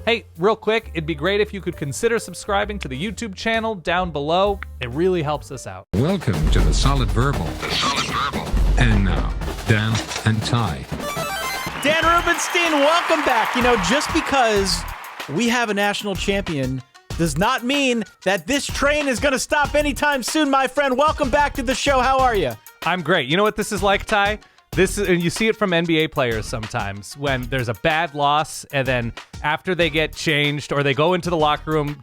Hey, real quick, it'd be great if you could consider subscribing to the YouTube channel down below. It really helps us out. Welcome to the Solid Verbal. And now, Dan and Ty. Dan Rubenstein, welcome back. Just because we have a national champion does not mean that this train is going to stop anytime soon, my friend. Welcome back to the show. How are you? I'm great. You know what this is like, Ty? And you see it from NBA players sometimes when there's a bad loss and then after they get changed or they go into the locker room,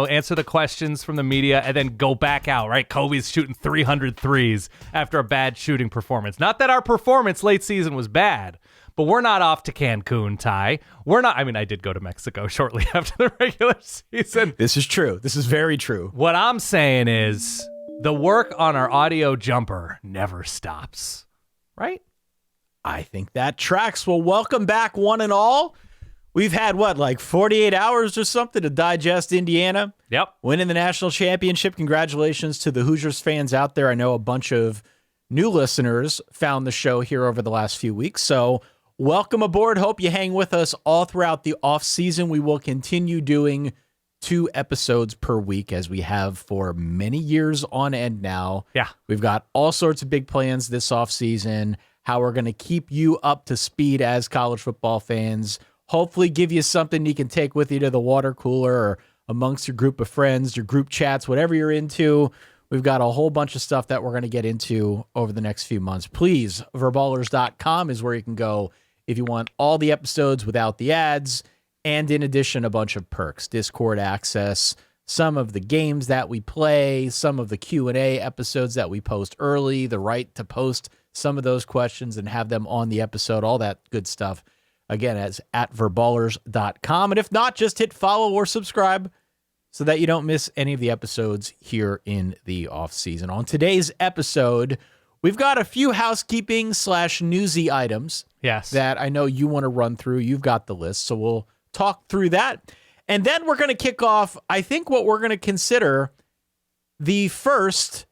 answer the questions from the media and then go back out, right? Kobe's shooting 300 threes after a bad shooting performance. Not that our performance late season was bad, but we're not off to Cancun, Ty. We're not. I mean, I did go to Mexico shortly after the regular season. This is true. This is very true. What I'm saying is the work on our audio jumper never stops. Right? I think that tracks. Well, welcome back, one and all. We've had, 48 hours or something to digest Indiana? Yep. Winning the national championship. Congratulations to the Hoosiers fans out there. I know a bunch of new listeners found the show here over the last few weeks. So welcome aboard. Hope you hang with us all throughout the offseason. We will continue doing 2 episodes per week as we have for many years on end now. Yeah. We've got all sorts of big plans this offseason, how we're going to keep you up to speed as college football fans, hopefully give you something you can take with you to the water cooler or amongst your group of friends, your group chats, whatever you're into. We've got a whole bunch of stuff that we're going to get into over the next few months. Please, verballers.com is where you can go if you want all the episodes without the ads. And in addition, a bunch of perks, Discord access, some of the games that we play, some of the Q&A episodes that we post early, the right to post some of those questions and have them on the episode, all that good stuff. Again, it's at verballers.com. And if not, just hit follow or subscribe so that you don't miss any of the episodes here in the off season. On today's episode, we've got a few housekeeping/newsy items. Yes. That I know you want to run through. You've got the list, so we'll talk through that. And then we're going to kick off, I think, what we're going to consider the first,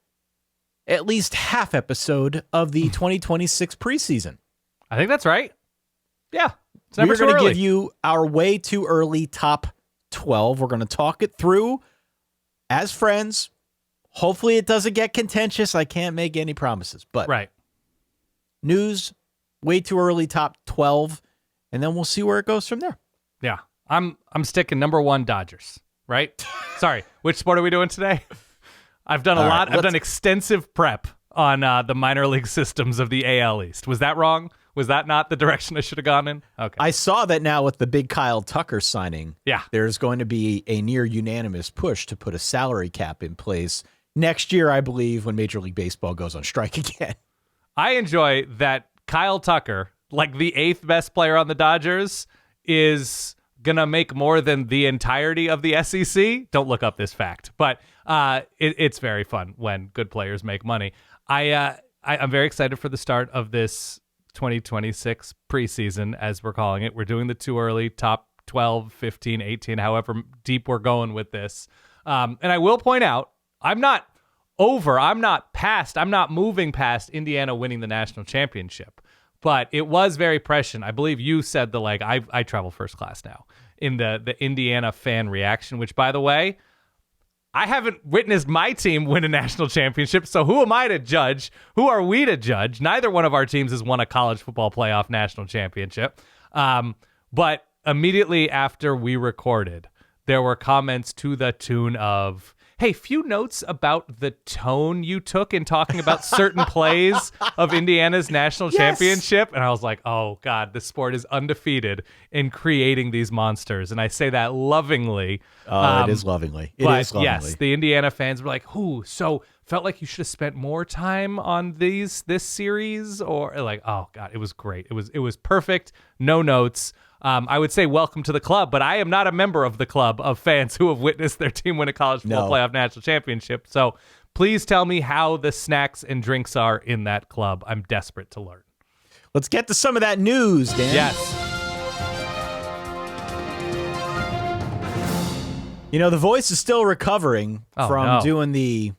at least half episode of the 2026 preseason. I think that's right. Yeah. We're going to give you our way too early top 12. We're going to talk it through as friends. Hopefully it doesn't get contentious. I can't make any promises, but right. News, way too early top 12, and then we'll see where it goes from there. Yeah. I'm sticking number 1 Dodgers, right? Sorry. Which sport are we doing today? I've done a lot. I've done extensive prep on the minor league systems of the AL East. Was that wrong? Was that not the direction I should have gone in? Okay. I saw that now with the big Kyle Tucker signing. Yeah. There's going to be a near unanimous push to put a salary cap in place next year, I believe, when Major League Baseball goes on strike again. I enjoy that Kyle Tucker, like the 8th best player on the Dodgers, is going to make more than the entirety of the SEC. Don't look up this fact, but it's very fun when good players make money. I'm very excited for the start of this 2026 preseason, as we're calling it. We're doing the too early top 12, 15, 18, however deep we're going with this. And I will point out, I'm not moving past Indiana winning the national championship. But it was very prescient. I believe you said I travel first class now in the Indiana fan reaction, which, by the way, I haven't witnessed my team win a national championship. So who am I to judge? Who are we to judge? Neither one of our teams has won a college football playoff national championship. But immediately after we recorded, there were comments to the tune of, hey, few notes about the tone you took in talking about certain plays of Indiana's national championship. And I was like, oh, God, this sport is undefeated in creating these monsters. And I say that lovingly. It is lovingly. Yes, the Indiana fans were like, so felt like you should have spent more time on this series? Or like, oh, God, it was great. It was perfect. No notes. I would say welcome to the club, but I am not a member of the club of fans who have witnessed their team win a college football playoff national championship. So please tell me how the snacks and drinks are in that club. I'm desperate to learn. Let's get to some of that news, Dan. Yes. The voice is still recovering from doing the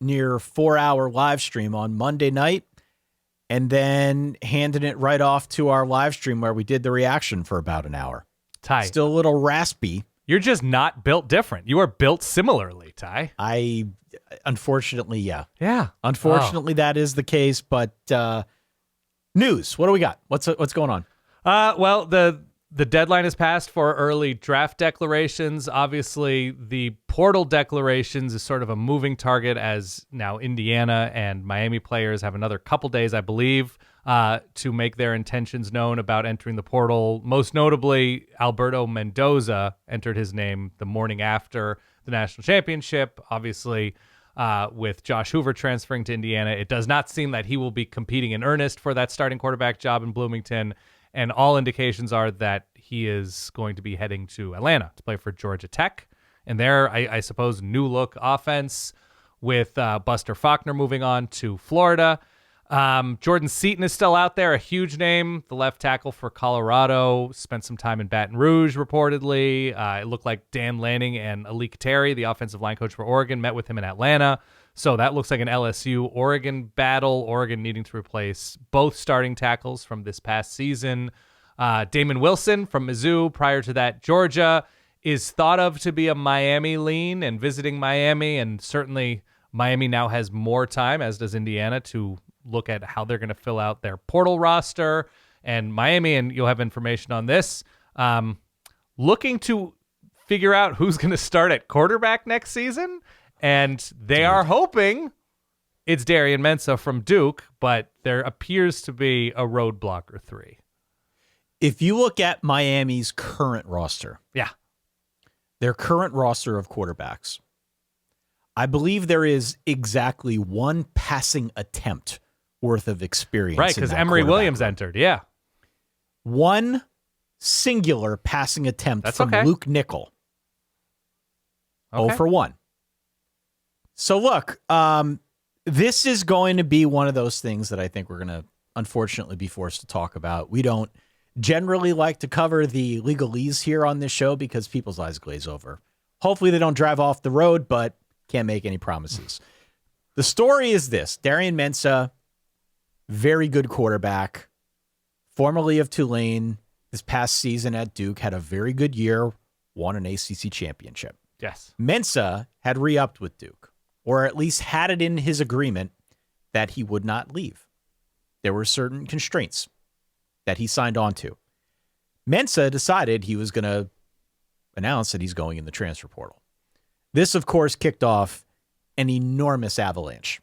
near 4-hour live stream on Monday night. And then handing it right off to our live stream where we did the reaction for about an hour. Ty, Still a little raspy. you're just not built different. You are built similarly, Ty. Unfortunately, yeah. Yeah. Unfortunately, that is the case. But news. What do we got? What's going on? Well, the deadline is passed for early draft declarations. Obviously, the portal declarations is sort of a moving target, as now Indiana and Miami players have another couple days, I believe, to make their intentions known about entering the portal. Most notably, Alberto Mendoza entered his name the morning after the national championship. Obviously, with Josh Hoover transferring to Indiana, it does not seem that he will be competing in earnest for that starting quarterback job in Bloomington. And all indications are that he is going to be heading to Atlanta to play for Georgia Tech. And there, I suppose, new look offense with Buster Faulkner moving on to Florida. Jordan Seaton is still out there, a huge name, the left tackle for Colorado, spent some time in Baton Rouge, reportedly. It looked like Dan Lanning and Alik Terry, the offensive line coach for Oregon, met with him in Atlanta. So that looks like an LSU-Oregon battle, Oregon needing to replace both starting tackles from this past season. Damon Wilson from Mizzou, prior to that Georgia, is thought of to be a Miami lean and visiting Miami, and certainly Miami now has more time, as does Indiana, to look at how they're going to fill out their portal roster. And Miami, and you'll have information on this, looking to figure out who's going to start at quarterback next season. And they are hoping it's Darian Mensah from Duke, but there appears to be a roadblock or three. If you look at Miami's current roster, their current roster of quarterbacks, I believe there is exactly one passing attempt worth of experience. Right, because Emory Williams entered, One singular passing attempt from Luke Nickel. Okay. 0 for 1. So look, this is going to be one of those things that I think we're going to unfortunately be forced to talk about. We don't generally like to cover the legalese here on this show because people's eyes glaze over. Hopefully they don't drive off the road, but can't make any promises. The story is this: Darian Mensah, very good quarterback, formerly of Tulane, this past season at Duke, had a very good year, won an ACC championship. Yes. Mensah had re-upped with Duke, or at least had it in his agreement that he would not leave. There were certain constraints that he signed on to. Mensah decided he was going to announce that he's going in the transfer portal. This, of course, kicked off an enormous avalanche.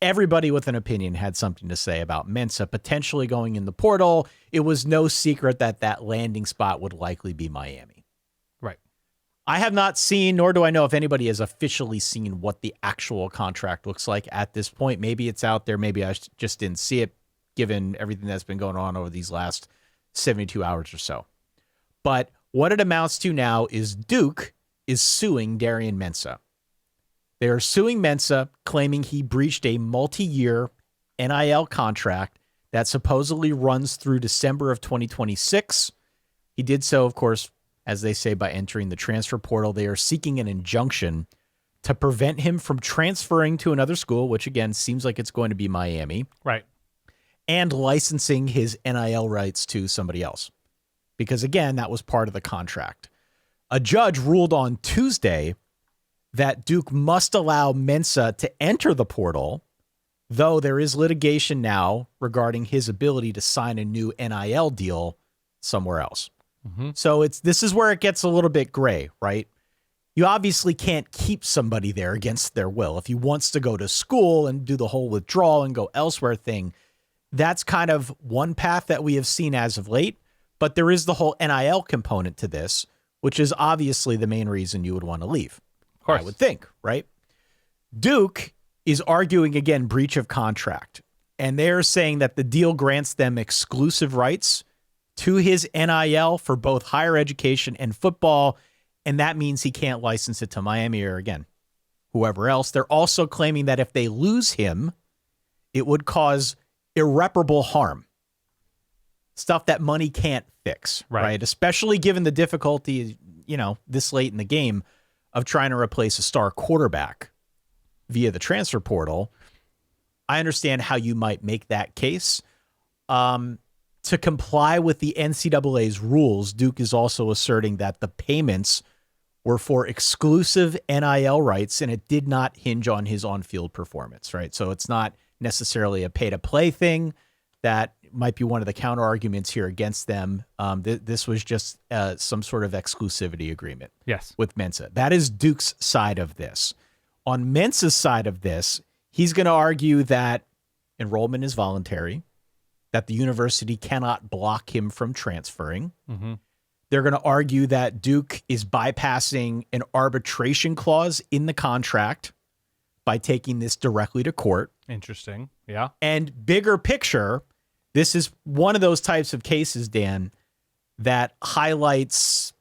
Everybody with an opinion had something to say about Mensah potentially going in the portal. It was no secret that that landing spot would likely be Miami. Right. I have not seen, nor do I know if anybody has officially seen what the actual contract looks like at this point. Maybe it's out there. Maybe I just didn't see it, given everything that's been going on over these last 72 hours or so. But what it amounts to now is Duke is suing Darian Mensah. They are suing Mensah, claiming he breached a multi-year NIL contract that supposedly runs through December of 2026. He did so, of course, as they say, by entering the transfer portal. They are seeking an injunction to prevent him from transferring to another school, which again seems like it's going to be Miami. Right. And licensing his NIL rights to somebody else. Because again, that was part of the contract. A judge ruled on Tuesday that Duke must allow Mensah to enter the portal, though there is litigation now regarding his ability to sign a new NIL deal somewhere else. Mm-hmm. So this is where it gets a little bit gray, right? You obviously can't keep somebody there against their will. If he wants to go to school and do the whole withdrawal and go elsewhere thing, that's kind of one path that we have seen as of late. But there is the whole NIL component to this, which is obviously the main reason you would want to leave. Of course. I would think, right? Duke is arguing, again, breach of contract. And they're saying that the deal grants them exclusive rights to his NIL for both higher education and football. And that means he can't license it to Miami or, again, whoever else. They're also claiming that if they lose him, it would cause irreparable harm. Stuff that money can't fix, right? Especially given the difficulty, this late in the game of trying to replace a star quarterback via the transfer portal. I understand how you might make that case. to comply with the NCAA's rules, Duke is also asserting that the payments were for exclusive NIL rights and it did not hinge on his on-field performance, right? So it's not necessarily a pay-to-play thing. That might be one of the counter arguments here against them. This was just some sort of exclusivity agreement with Mensah. That is Duke's side of this. On Mensah's side of this, he's going to argue that enrollment is voluntary, that the university cannot block him from transferring. Mm-hmm. They're going to argue that Duke is bypassing an arbitration clause in the contract by taking this directly to court. Interesting. Yeah. And bigger picture, this is one of those types of cases, Dan, that highlights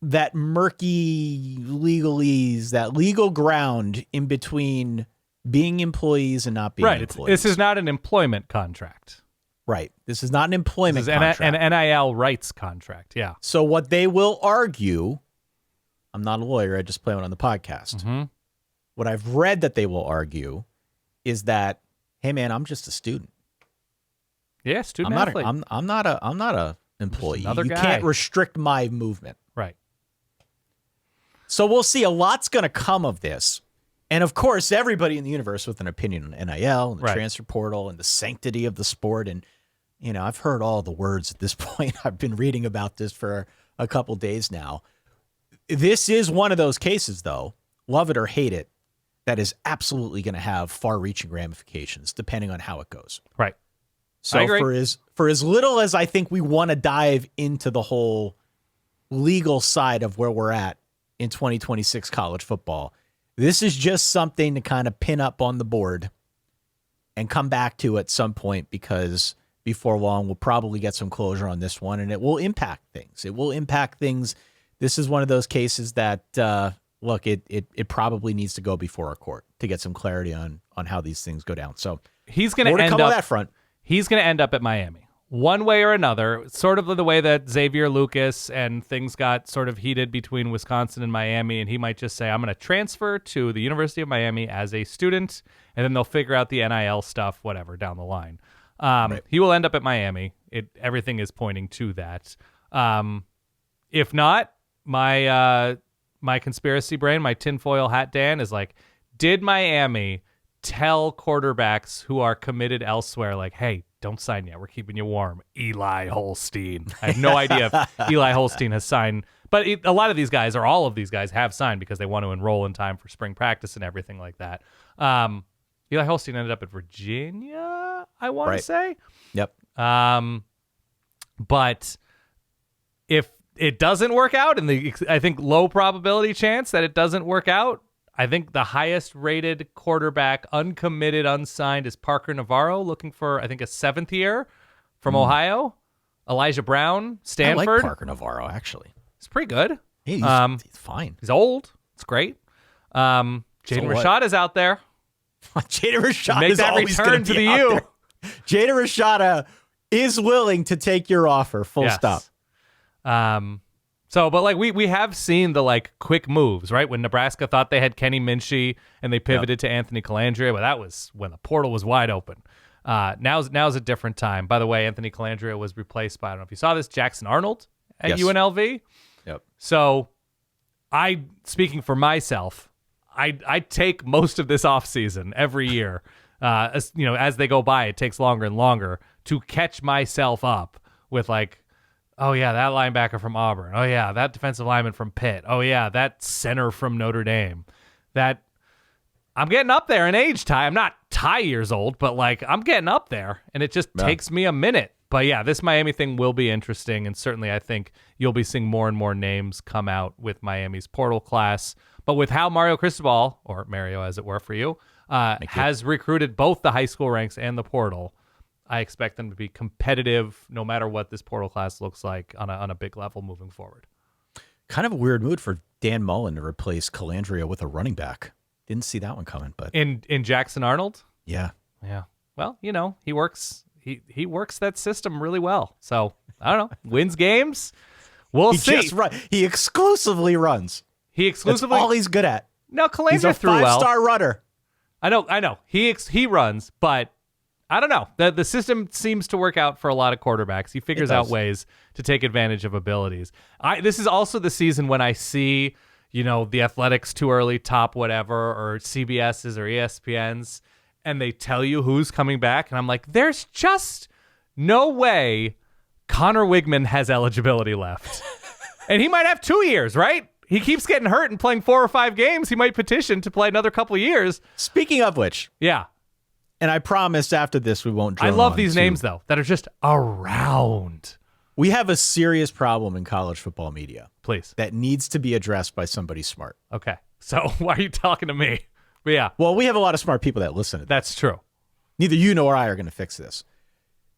that murky legalese, that legal ground in between being employees and not being employees. This is not an employment contract. Right. This is not an employment contract. An NIL rights contract. Yeah. So what they will argue, I'm not a lawyer, I just play one on the podcast. Mm-hmm. What I've read that they will argue is that, hey man, I'm just a student. Yeah, student athlete. I'm not a employee. Another you guy. Can't restrict my movement. Right. So we'll see. A lot's going to come of this. And of course, everybody in the universe with an opinion on NIL and the transfer portal and the sanctity of the sport. And, you know, I've heard all the words at this point. I've been reading about this for a couple days now. This is one of those cases, though, love it or hate it, that is absolutely going to have far-reaching ramifications depending on how it goes. Right. So for as little as I think we want to dive into the whole legal side of where we're at in 2026 college football, this is just something to kind of pin up on the board and come back to at some point, because before long we'll probably get some closure on this one and it will impact things. It will impact things. This is one of those cases that, look, it probably needs to go before a court to get some clarity on how these things go down. So he's going to end up on that front. He's going to end up at Miami one way or another, sort of the way that Xavier Lucas and things got sort of heated between Wisconsin and Miami. And he might just say, I'm going to transfer to the University of Miami as a student, and then they'll figure out the NIL stuff, whatever, down the line. Right. He will end up at Miami. Everything is pointing to that. If not, my conspiracy brain, my tinfoil hat Dan is like, did Miami tell quarterbacks who are committed elsewhere, like, hey, don't sign yet, we're keeping you warm, Eli Holstein? I have no idea if Eli Holstein has signed, but a lot of these guys, or all of these guys, have signed because they want to enroll in time for spring practice and everything like that. Eli Holstein ended up at Virginia, I want to say. Yep. But if it doesn't work out, and I think low probability chance that it doesn't work out, I think the highest rated quarterback, uncommitted, unsigned, is Parker Navarro, looking for, I think, a 7th year from Ohio. Elijah Brown, Stanford. I like Parker Navarro, actually. He's pretty good. He's fine. He's old. It's great. Jaden Rashad is out there. Jaden Rashad Make is that always return to the U. Jaden Rashad is willing to take your offer, full stop. So, but like we have seen the like quick moves, right? When Nebraska thought they had Kenny Minchie and they pivoted to Anthony Calandria, but that was when the portal was wide open. Now's a different time. By the way, Anthony Calandria was replaced by, I don't know if you saw this, Jackson Arnold at UNLV. Yep. So, speaking for myself, I take most of this offseason every year. As they go by, it takes longer and longer to catch myself up with like, oh, yeah, that linebacker from Auburn. Oh, yeah, that defensive lineman from Pitt. Oh, yeah, that center from Notre Dame. That I'm getting up there in age, Ty. I'm not Ty years old, but, like, I'm getting up there, and it just takes me a minute. But, yeah, this Miami thing will be interesting, and certainly I think you'll be seeing more and more names come out with Miami's portal class. But with how Mario Cristobal, or Mario as it were for you, has recruited both the high school ranks and the portal, I expect them to be competitive no matter what this portal class looks like on a big level moving forward. Kind of a weird mood for Dan Mullen to replace Calandria with a running back. Didn't see that one coming, but in Jackson Arnold? Yeah. Well, he works that system really well. So, I don't know. Wins games. We'll see. He exclusively runs. That's all he's good at. No, Calandria he's a threw well. 5-star runner. I know. He runs, but I don't know. The system seems to work out for a lot of quarterbacks. He figures out ways to take advantage of abilities. This is also the season when I see, the Athletics too early top whatever, or CBS's or ESPN's, and they tell you who's coming back. And I'm like, there's just no way Connor Wigman has eligibility left. And he might have 2 years, right? He keeps getting hurt and playing 4 or 5 games. He might petition to play another couple of years. Speaking of which. Yeah. And I promise after this we won't drone I love on these names, though, that are just around. We have a serious problem in college football media. Please. That needs to be addressed by somebody smart. Okay. So why are you talking to me? But yeah. Well, we have a lot of smart people that listen to this. That's true. Neither you nor I are going to fix this.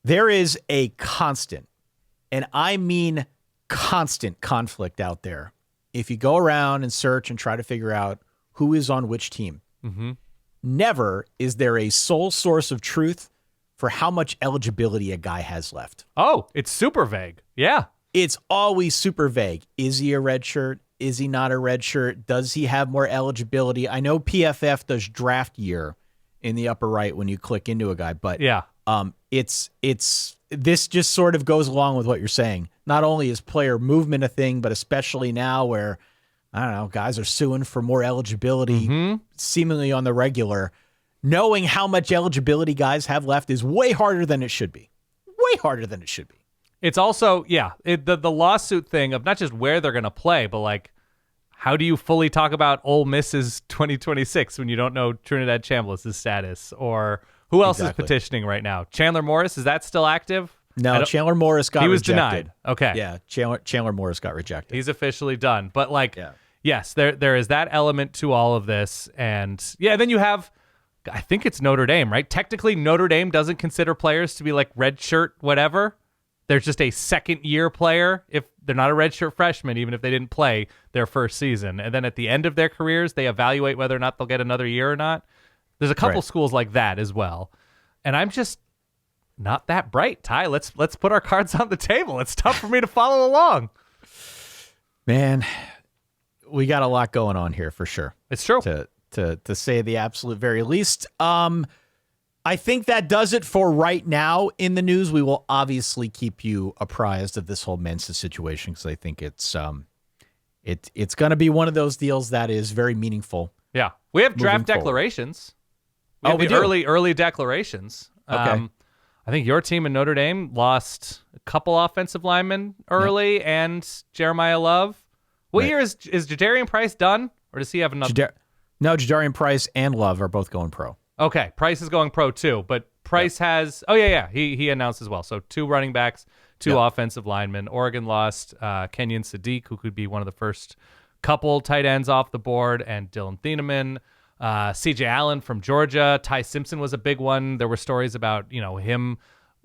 There is a constant, and I mean constant conflict out there. If you go around and search and try to figure out who is on which team, never is there a sole source of truth for how much eligibility a guy has left. Oh, it's super vague. Yeah. It's always super vague. Is he a red shirt? Is he not a red shirt? Does he have more eligibility? I know PFF does draft year in the upper right when you click into a guy, but yeah. It's this just sort of goes along with what you're saying. Not only is player movement a thing, but especially now where, I don't know, guys are suing for more eligibility seemingly on the regular. Knowing how much eligibility guys have left is way harder than it should be. Way harder than it should be. It's also, the lawsuit thing of not just where they're going to play, but like, how do you fully talk about Ole Miss's 2026 when you don't know Trinidad Chambliss' status? Or who else is petitioning right now? Chandler Morris, is that still active? No, Chandler Morris got rejected. He was denied. Okay. Yeah, Chandler Morris got rejected. He's officially done. But yes, there is that element to all of this. And then you have, I think it's Notre Dame, right? Technically, Notre Dame doesn't consider players to be like red shirt, whatever. They're just a second-year player if they're not a redshirt freshman, even if they didn't play their first season. And then at the end of their careers, they evaluate whether or not they'll get another year or not. There's a couple schools like that as well. And I'm just not that bright, Ty. Let's put our cards on the table. It's tough for me to follow along. Man, we got a lot going on here for sure. It's true. To say the absolute very least. I think that does it for right now in the news. We will obviously keep you apprised of this whole Mensah situation because I think it's going to be one of those deals that is very meaningful. Yeah, we have draft declarations. We do. Early declarations. Okay. I think your team in Notre Dame lost a couple offensive linemen early and Jeremiah Love. What year is Jadarian Price done, or does he have another? No, Jadarian Price and Love are both going pro. Okay, Price is going pro too, but Price has... Oh, yeah. He announced as well. So 2 running backs, 2 offensive linemen. Oregon lost Kenyon Sadiq, who could be one of the first couple tight ends off the board, and Dylan Thieneman. C.J. Allen from Georgia. Ty Simpson was a big one. There were stories about, him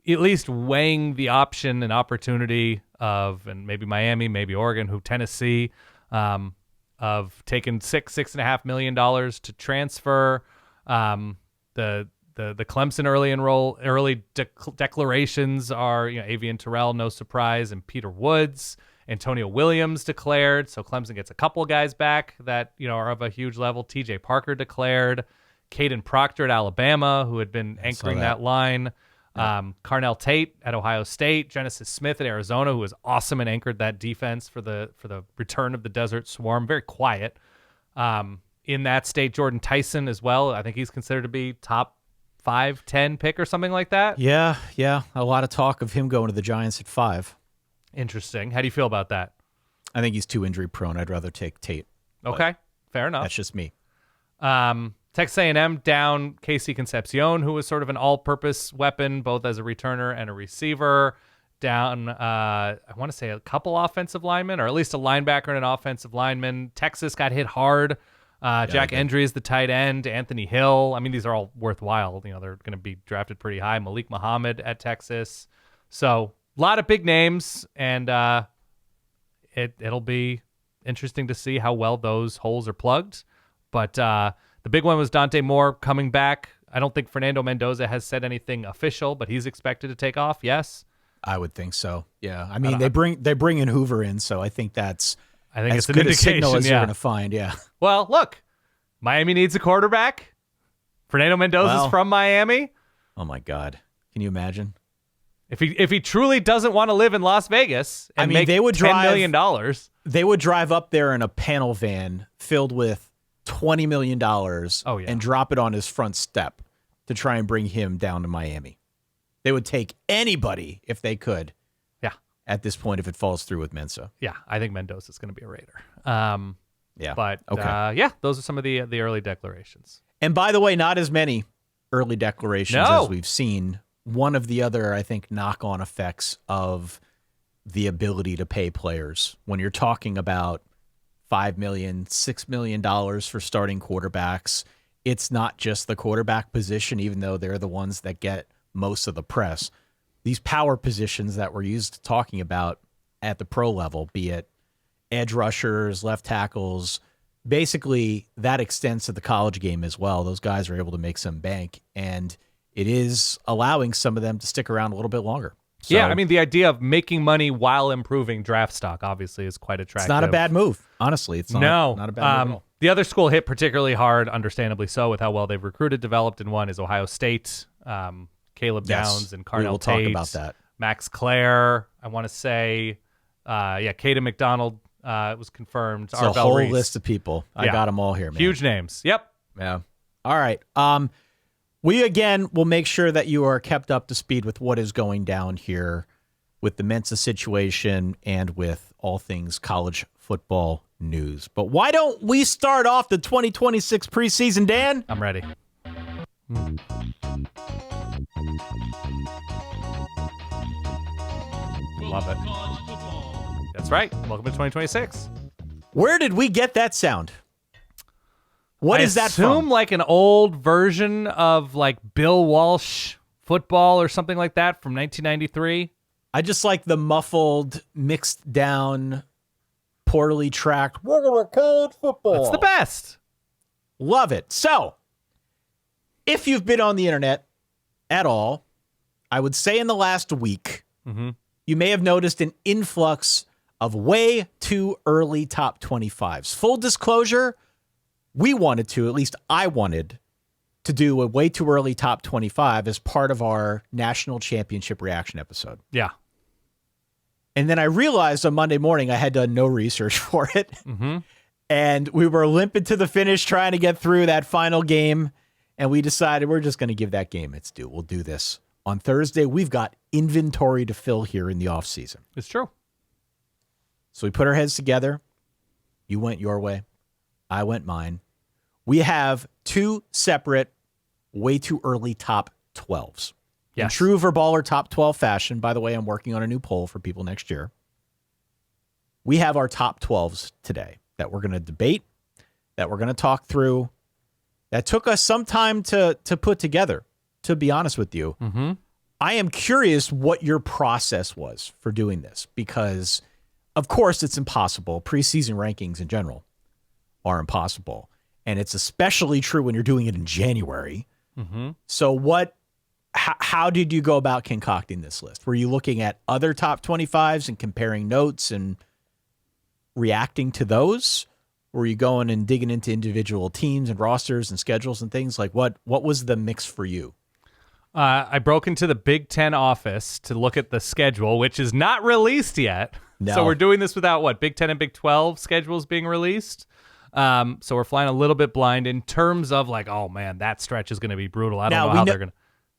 at least weighing the option and opportunity of, and maybe Miami, maybe Oregon, who Tennessee, of taking $6.5 million to transfer. The Clemson early declarations are, Avian Terrell, no surprise, and Peter Woods. Antonio Williams declared, so Clemson gets a couple guys back that are of a huge level. TJ Parker declared, Caden Proctor at Alabama, who had been anchoring that line. Carnell Tate at Ohio State, Genesis Smith at Arizona, who was awesome and anchored that defense for the return of the Desert Swarm. Very quiet. In that state, Jordan Tyson as well. I think he's considered to be top 5-10 pick or something like that. Yeah. A lot of talk of him going to the Giants at 5. Interesting. How do you feel about that? I think he's too injury prone. I'd rather take Tate. Okay, fair enough. That's just me. Texas A&M down Casey Concepcion, who was sort of an all-purpose weapon, both as a returner and a receiver. Down, I want to say a couple offensive linemen, or at least a linebacker and an offensive lineman. Texas got hit hard. Jack Endry is the tight end. Anthony Hill. I mean, these are all worthwhile. They're going to be drafted pretty high. Malik Muhammad at Texas. So a lot of big names, and it'll be interesting to see how well those holes are plugged. But the big one was Dante Moore coming back. I don't think Fernando Mendoza has said anything official, but he's expected to take off. Yes, I would think so. Yeah, I mean they bring in Hoover in, so I think it's an indication, a signal as you're going to find. Yeah. Well, look, Miami needs a quarterback. Fernando Mendoza's from Miami. Oh my God. Can you imagine? If he truly doesn't want to live in Las Vegas and make they would $10 million. They would drive up there in a panel van filled with $20 million and drop it on his front step to try and bring him down to Miami. They would take anybody if they could. Yeah. At this point, if it falls through with Mensah. Yeah, I think Mendoza's going to be a Raider. Yeah. But those are some of the early declarations. And by the way, not as many early declarations as we've seen. One of the other, I think, knock-on effects of the ability to pay players. When you're talking about $5 million, $6 million for starting quarterbacks, it's not just the quarterback position, even though they're the ones that get most of the press. These power positions that we're used to talking about at the pro level, be it edge rushers, left tackles, basically that extends to the college game as well. Those guys are able to make some bank, and it is allowing some of them to stick around a little bit longer. So, yeah, I mean, the idea of making money while improving draft stock obviously is quite attractive. It's not a bad move. Honestly, it's not a bad move at all. The other school hit particularly hard, understandably so, with how well they've recruited, developed, and won is Ohio State. Caleb Downs and Carnell we will Tate. talk about that. Max Clare, I want to say. Caden McDonald was confirmed. It's a whole list of people. I got them all here, man. Huge names. Yep. Yeah. All right. We, again, will make sure that you are kept up to speed with what is going down here with the Mensah situation and with all things college football news. But why don't we start off the 2026 preseason, Dan? I'm ready. Love it. That's right. Welcome to 2026. Where did we get that sound? What is that from? I assume like an old version of like Bill Walsh football or something like that from 1993. I just like the muffled, mixed down, poorly tracked, we're going to college football. That's the best. Love it. So, if you've been on the internet at all, I would say in the last week, you may have noticed an influx of way too early top 25s. Full disclosure, we wanted to, at least I wanted, to do a way too early top 25 as part of our national championship reaction episode. Yeah. And then I realized on Monday morning I had done no research for it. And we were limping to the finish trying to get through that final game. And we decided we're just going to give that game its due. We'll do this. On Thursday, we've got inventory to fill here in the offseason. It's true. So we put our heads together. You went your way. I went mine. We have two separate, way too early top 12s. Yes. In true Verballer top 12 fashion, by the way, I'm working on a new poll for people next year. We have our top 12s today that we're going to debate, that we're going to talk through, that took us some time to put together, to be honest with you. I am curious what your process was for doing this because, of course, it's impossible. Preseason rankings in general are impossible. And it's especially true when you're doing it in January. So how did you go about concocting this list? Were you looking at other top 25s and comparing notes and reacting to those? Or were you going and digging into individual teams and rosters and schedules and things? Like what was the mix for you? I broke into the Big Ten office to look at the schedule, which is not released yet. No. So we're doing this without Big Ten and Big 12 schedules being released. So we're flying a little bit blind in terms of like, oh man, that stretch is going to be brutal. I don't know how they're going to.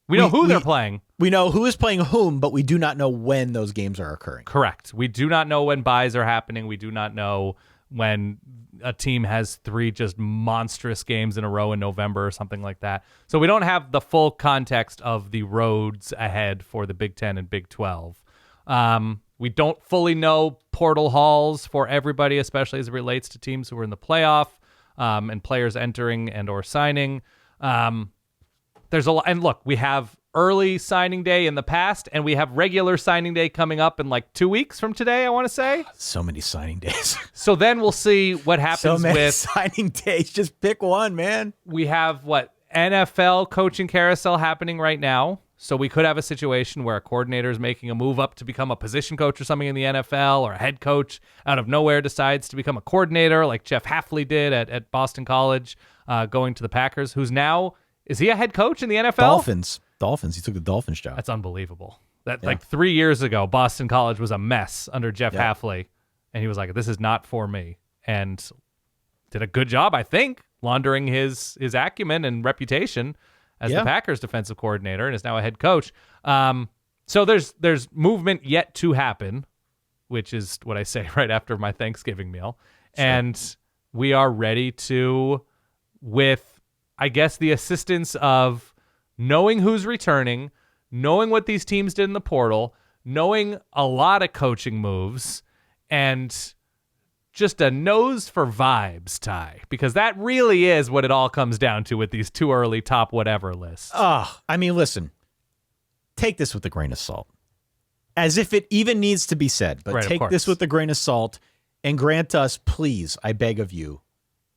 We know who they're playing. We know who is playing whom, but we do not know when those games are occurring. Correct. We do not know when buys are happening. We do not know when a team has 3 just monstrous games in a row in November or something like that. So we don't have the full context of the roads ahead for the Big Ten and Big 12. We don't fully know portal hauls for everybody, especially as it relates to teams who are in the playoff and players entering and or signing. There's a lot, and look, we have early signing day in the past, and we have regular signing day coming up in like 2 weeks from today, I want to say. So many signing days. So then we'll see what happens so many with signing days. Just pick one, man. We have NFL coaching carousel happening right now. So we could have a situation where a coordinator is making a move up to become a position coach or something in the NFL, or a head coach out of nowhere decides to become a coordinator like Jeff Hafley did at Boston College, going to the Packers, who's now, is he a head coach in the NFL? Dolphins. Dolphins. He took the Dolphins job. That's unbelievable. Like 3 years ago, Boston College was a mess under Jeff Hafley, and he was like, "This is not for me," and did a good job, I think, laundering his acumen and reputation as the Packers defensive coordinator, and is now a head coach. So there's movement yet to happen, which is what I say right after my Thanksgiving meal, and we are ready to, with I guess the assistance of knowing who's returning, knowing what these teams did in the portal, knowing a lot of coaching moves, and just a nose for vibes, Ty, because that really is what it all comes down to with these too early top whatever lists. I mean, listen, take this with a grain of salt, as if it even needs to be said, but take this with a grain of salt and grant us, please, I beg of you,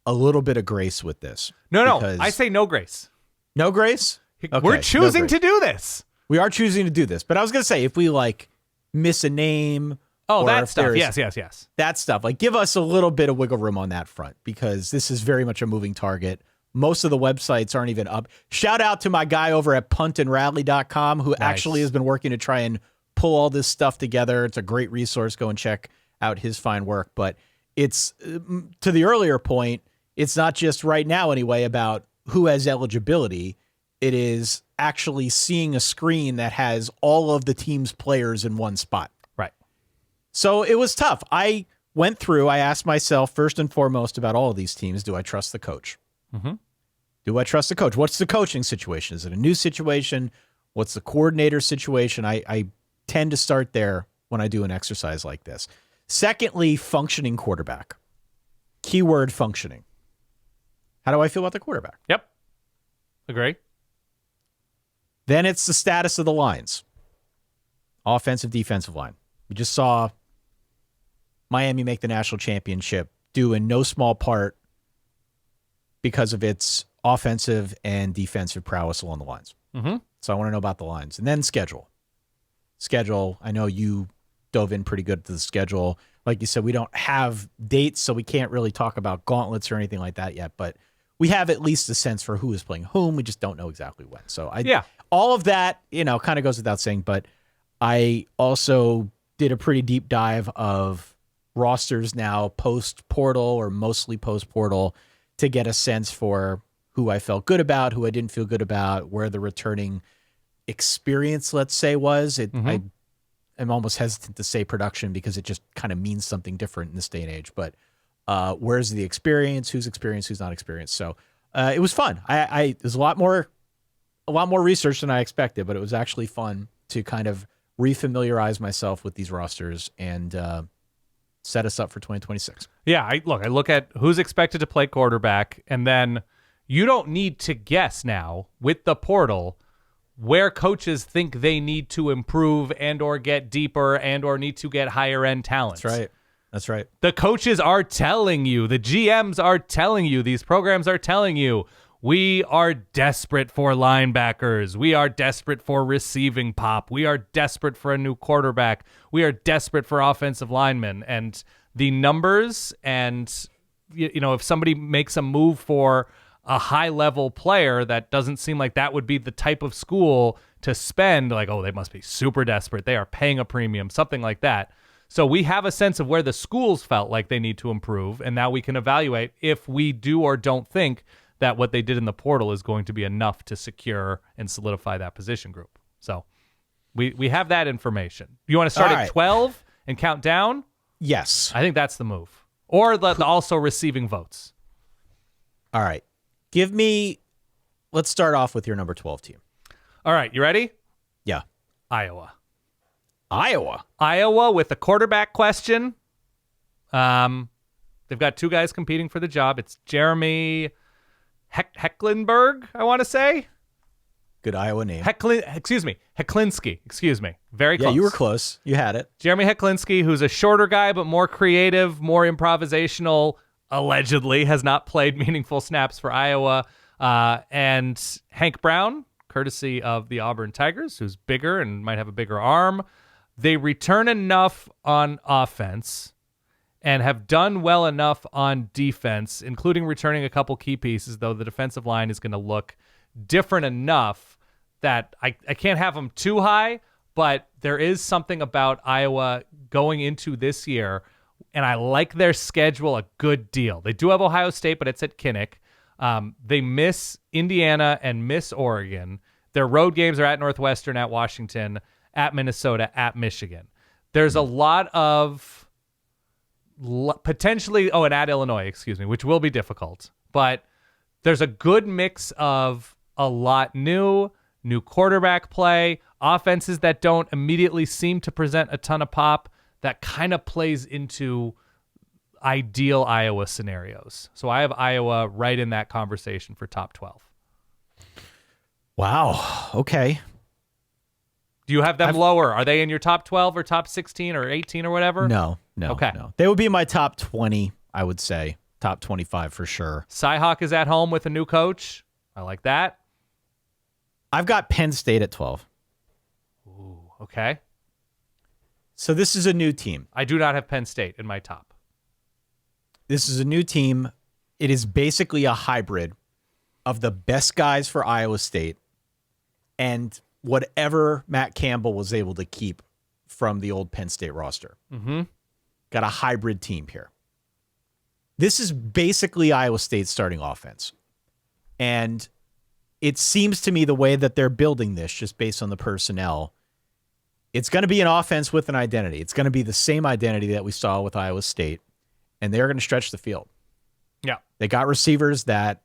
a little bit of grace with this. No, I say no grace. No grace? Okay, we're choosing to do this. We are choosing to do this. But I was going to say, if we miss a name. Oh, that stuff. Yes. That stuff. Give us a little bit of wiggle room on that front, because this is very much a moving target. Most of the websites aren't even up. Shout out to my guy over at puntandrally.com who actually has been working to try and pull all this stuff together. It's a great resource. Go and check out his fine work. But it's, to the earlier point, it's not just right now anyway about who has eligibility. It is actually seeing a screen that has all of the team's players in one spot. Right. So it was tough. I went through, I asked myself first and foremost about all of these teams, do I trust the coach? Mm-hmm. Do I trust the coach? What's the coaching situation? Is it a new situation? What's the coordinator situation? I tend to start there when I do an exercise like this. Secondly, functioning quarterback. Keyword functioning. How do I feel about the quarterback? Yep. Agree. Then it's the status of the lines. Offensive, defensive line. We just saw Miami make the national championship due in no small part because of its offensive and defensive prowess along the lines. Mm-hmm. So I want to know about the lines. And then schedule. Schedule, I know you dove in pretty good to the schedule. Like you said, we don't have dates, so we can't really talk about gauntlets or anything like that yet, but we have at least a sense for who is playing whom. We just don't know exactly when. So all of that, kind of goes without saying, but I also did a pretty deep dive of rosters now post-portal or mostly post-portal to get a sense for who I felt good about, who I didn't feel good about, where the returning experience, let's say, was. I'm almost hesitant to say production because it just kind of means something different in this day and age. But where's the experience? Who's experienced? Who's not experienced? So it was fun. There's a lot more research than I expected, but it was actually fun to kind of refamiliarize myself with these rosters and set us up for 2026. Yeah, I look at who's expected to play quarterback, and then you don't need to guess now with the portal where coaches think they need to improve and or get deeper and or need to get higher end talent. That's right. The coaches are telling you, the GMs are telling you, these programs are telling you, we are desperate for linebackers. We are desperate for receiving pop. We are desperate for a new quarterback. We are desperate for offensive linemen. And the numbers and, if somebody makes a move for a high-level player, that doesn't seem like that would be the type of school to spend, like, oh, they must be super desperate. They are paying a premium, something like that. So we have a sense of where the schools felt like they need to improve, and now we can evaluate if we do or don't think that what they did in the portal is going to be enough to secure and solidify that position group. So we have that information. You want to start at 12 and count down? Yes. I think that's the move. Or the also receiving votes. All right. Let's start off with your number 12 team. All right. You ready? Yeah. Iowa with the quarterback question. They've got two guys competing for the job. It's Jeremy Hecklenberg, I want to say. Good Iowa name. Hecklinski. Excuse me. Very close. Yeah, you were close. You had it. Jeremy Hecklinski, who's a shorter guy, but more creative, more improvisational, allegedly has not played meaningful snaps for Iowa. And Hank Brown, courtesy of the Auburn Tigers, who's bigger and might have a bigger arm. They return enough on offense and have done well enough on defense, including returning a couple key pieces, though the defensive line is going to look different enough that I can't have them too high, but there is something about Iowa going into this year, and I like their schedule a good deal. They do have Ohio State, but it's at Kinnick. They miss Indiana and miss Oregon. Their road games are at Northwestern, at Washington, at Minnesota, at Michigan. There's a lot of potentially, and at Illinois, which will be difficult. But there's a good mix of a lot new quarterback play, offenses that don't immediately seem to present a ton of pop, that kind of plays into ideal Iowa scenarios. So I have Iowa right in that conversation for top 12. Wow. Okay. Do you have them lower? Are they in your top 12 or top 16 or 18 or whatever? No. Okay. No. They would be in my top 20, I would say. Top 25 for sure. Cyhawk is at home with a new coach. I like that. I've got Penn State at 12. Ooh, okay. So this is a new team. I do not have Penn State in my top. This is a new team. It is basically a hybrid of the best guys for Iowa State and whatever Matt Campbell was able to keep from the old Penn State roster. Mm-hmm. Got a hybrid team here. This is basically Iowa State's starting offense. And it seems to me the way that they're building this, just based on the personnel, it's going to be an offense with an identity. It's going to be the same identity that we saw with Iowa State, and they're going to stretch the field. Yeah. They got receivers that,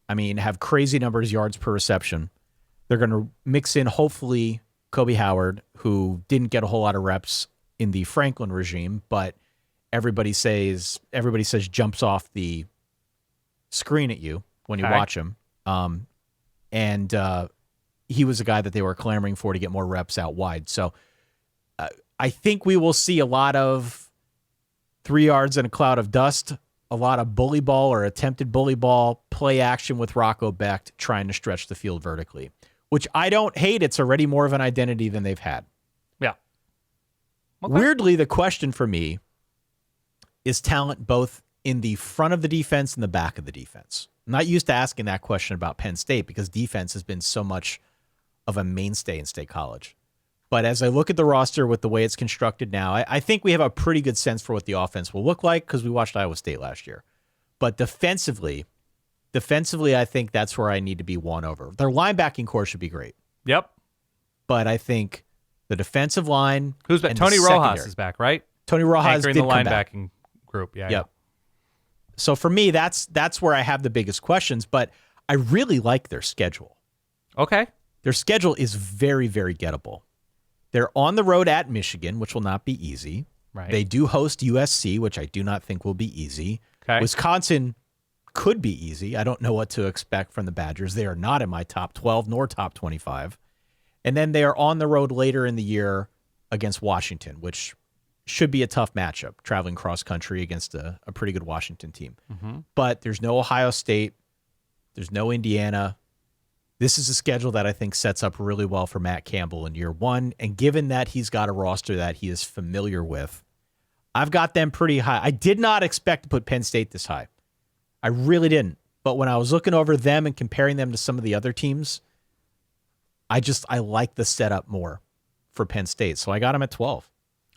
have crazy numbers, yards per reception. They're going to mix in, hopefully, Kobe Howard, who didn't get a whole lot of reps in the Franklin regime, but everybody says jumps off the screen at you when you watch him. And he was a guy that they were clamoring for to get more reps out wide. So I think we will see a lot of 3 yards in a cloud of dust, a lot of bully ball or attempted bully ball, play action with Rocco Becht trying to stretch the field vertically, which I don't hate. It's already more of an identity than they've had. Yeah. Okay. Weirdly, the question for me is talent both in the front of the defense and the back of the defense. I'm not used to asking that question about Penn State because defense has been so much of a mainstay in State College. But as I look at the roster with the way it's constructed now, I think we have a pretty good sense for what the offense will look like because we watched Iowa State last year. But defensively, I think that's where I need to be won over. Their linebacking core should be great. Yep. But I think the defensive line... Who's back? Tony Rojas is back, right? Tony Rojas did the come back. linebacking group. Yeah. Yep. So for me, that's where I have the biggest questions, but I really like their schedule. Okay. Their schedule is very, very gettable. They're on the road at Michigan, which will not be easy. Right. They do host USC, which I do not think will be easy. Okay. Wisconsin could be easy. I don't know what to expect from the Badgers. They are not in my top 12 nor top 25. And then they are on the road later in the year against Washington, which should be a tough matchup, traveling cross-country against a pretty good Washington team. Mm-hmm. But there's no Ohio State. There's no Indiana. This is a schedule that I think sets up really well for Matt Campbell in year one. And given that he's got a roster that he is familiar with, I've got them pretty high. I did not expect to put Penn State this high. I really didn't. But when I was looking over them and comparing them to some of the other teams, I like the setup more for Penn State. So I got them at 12.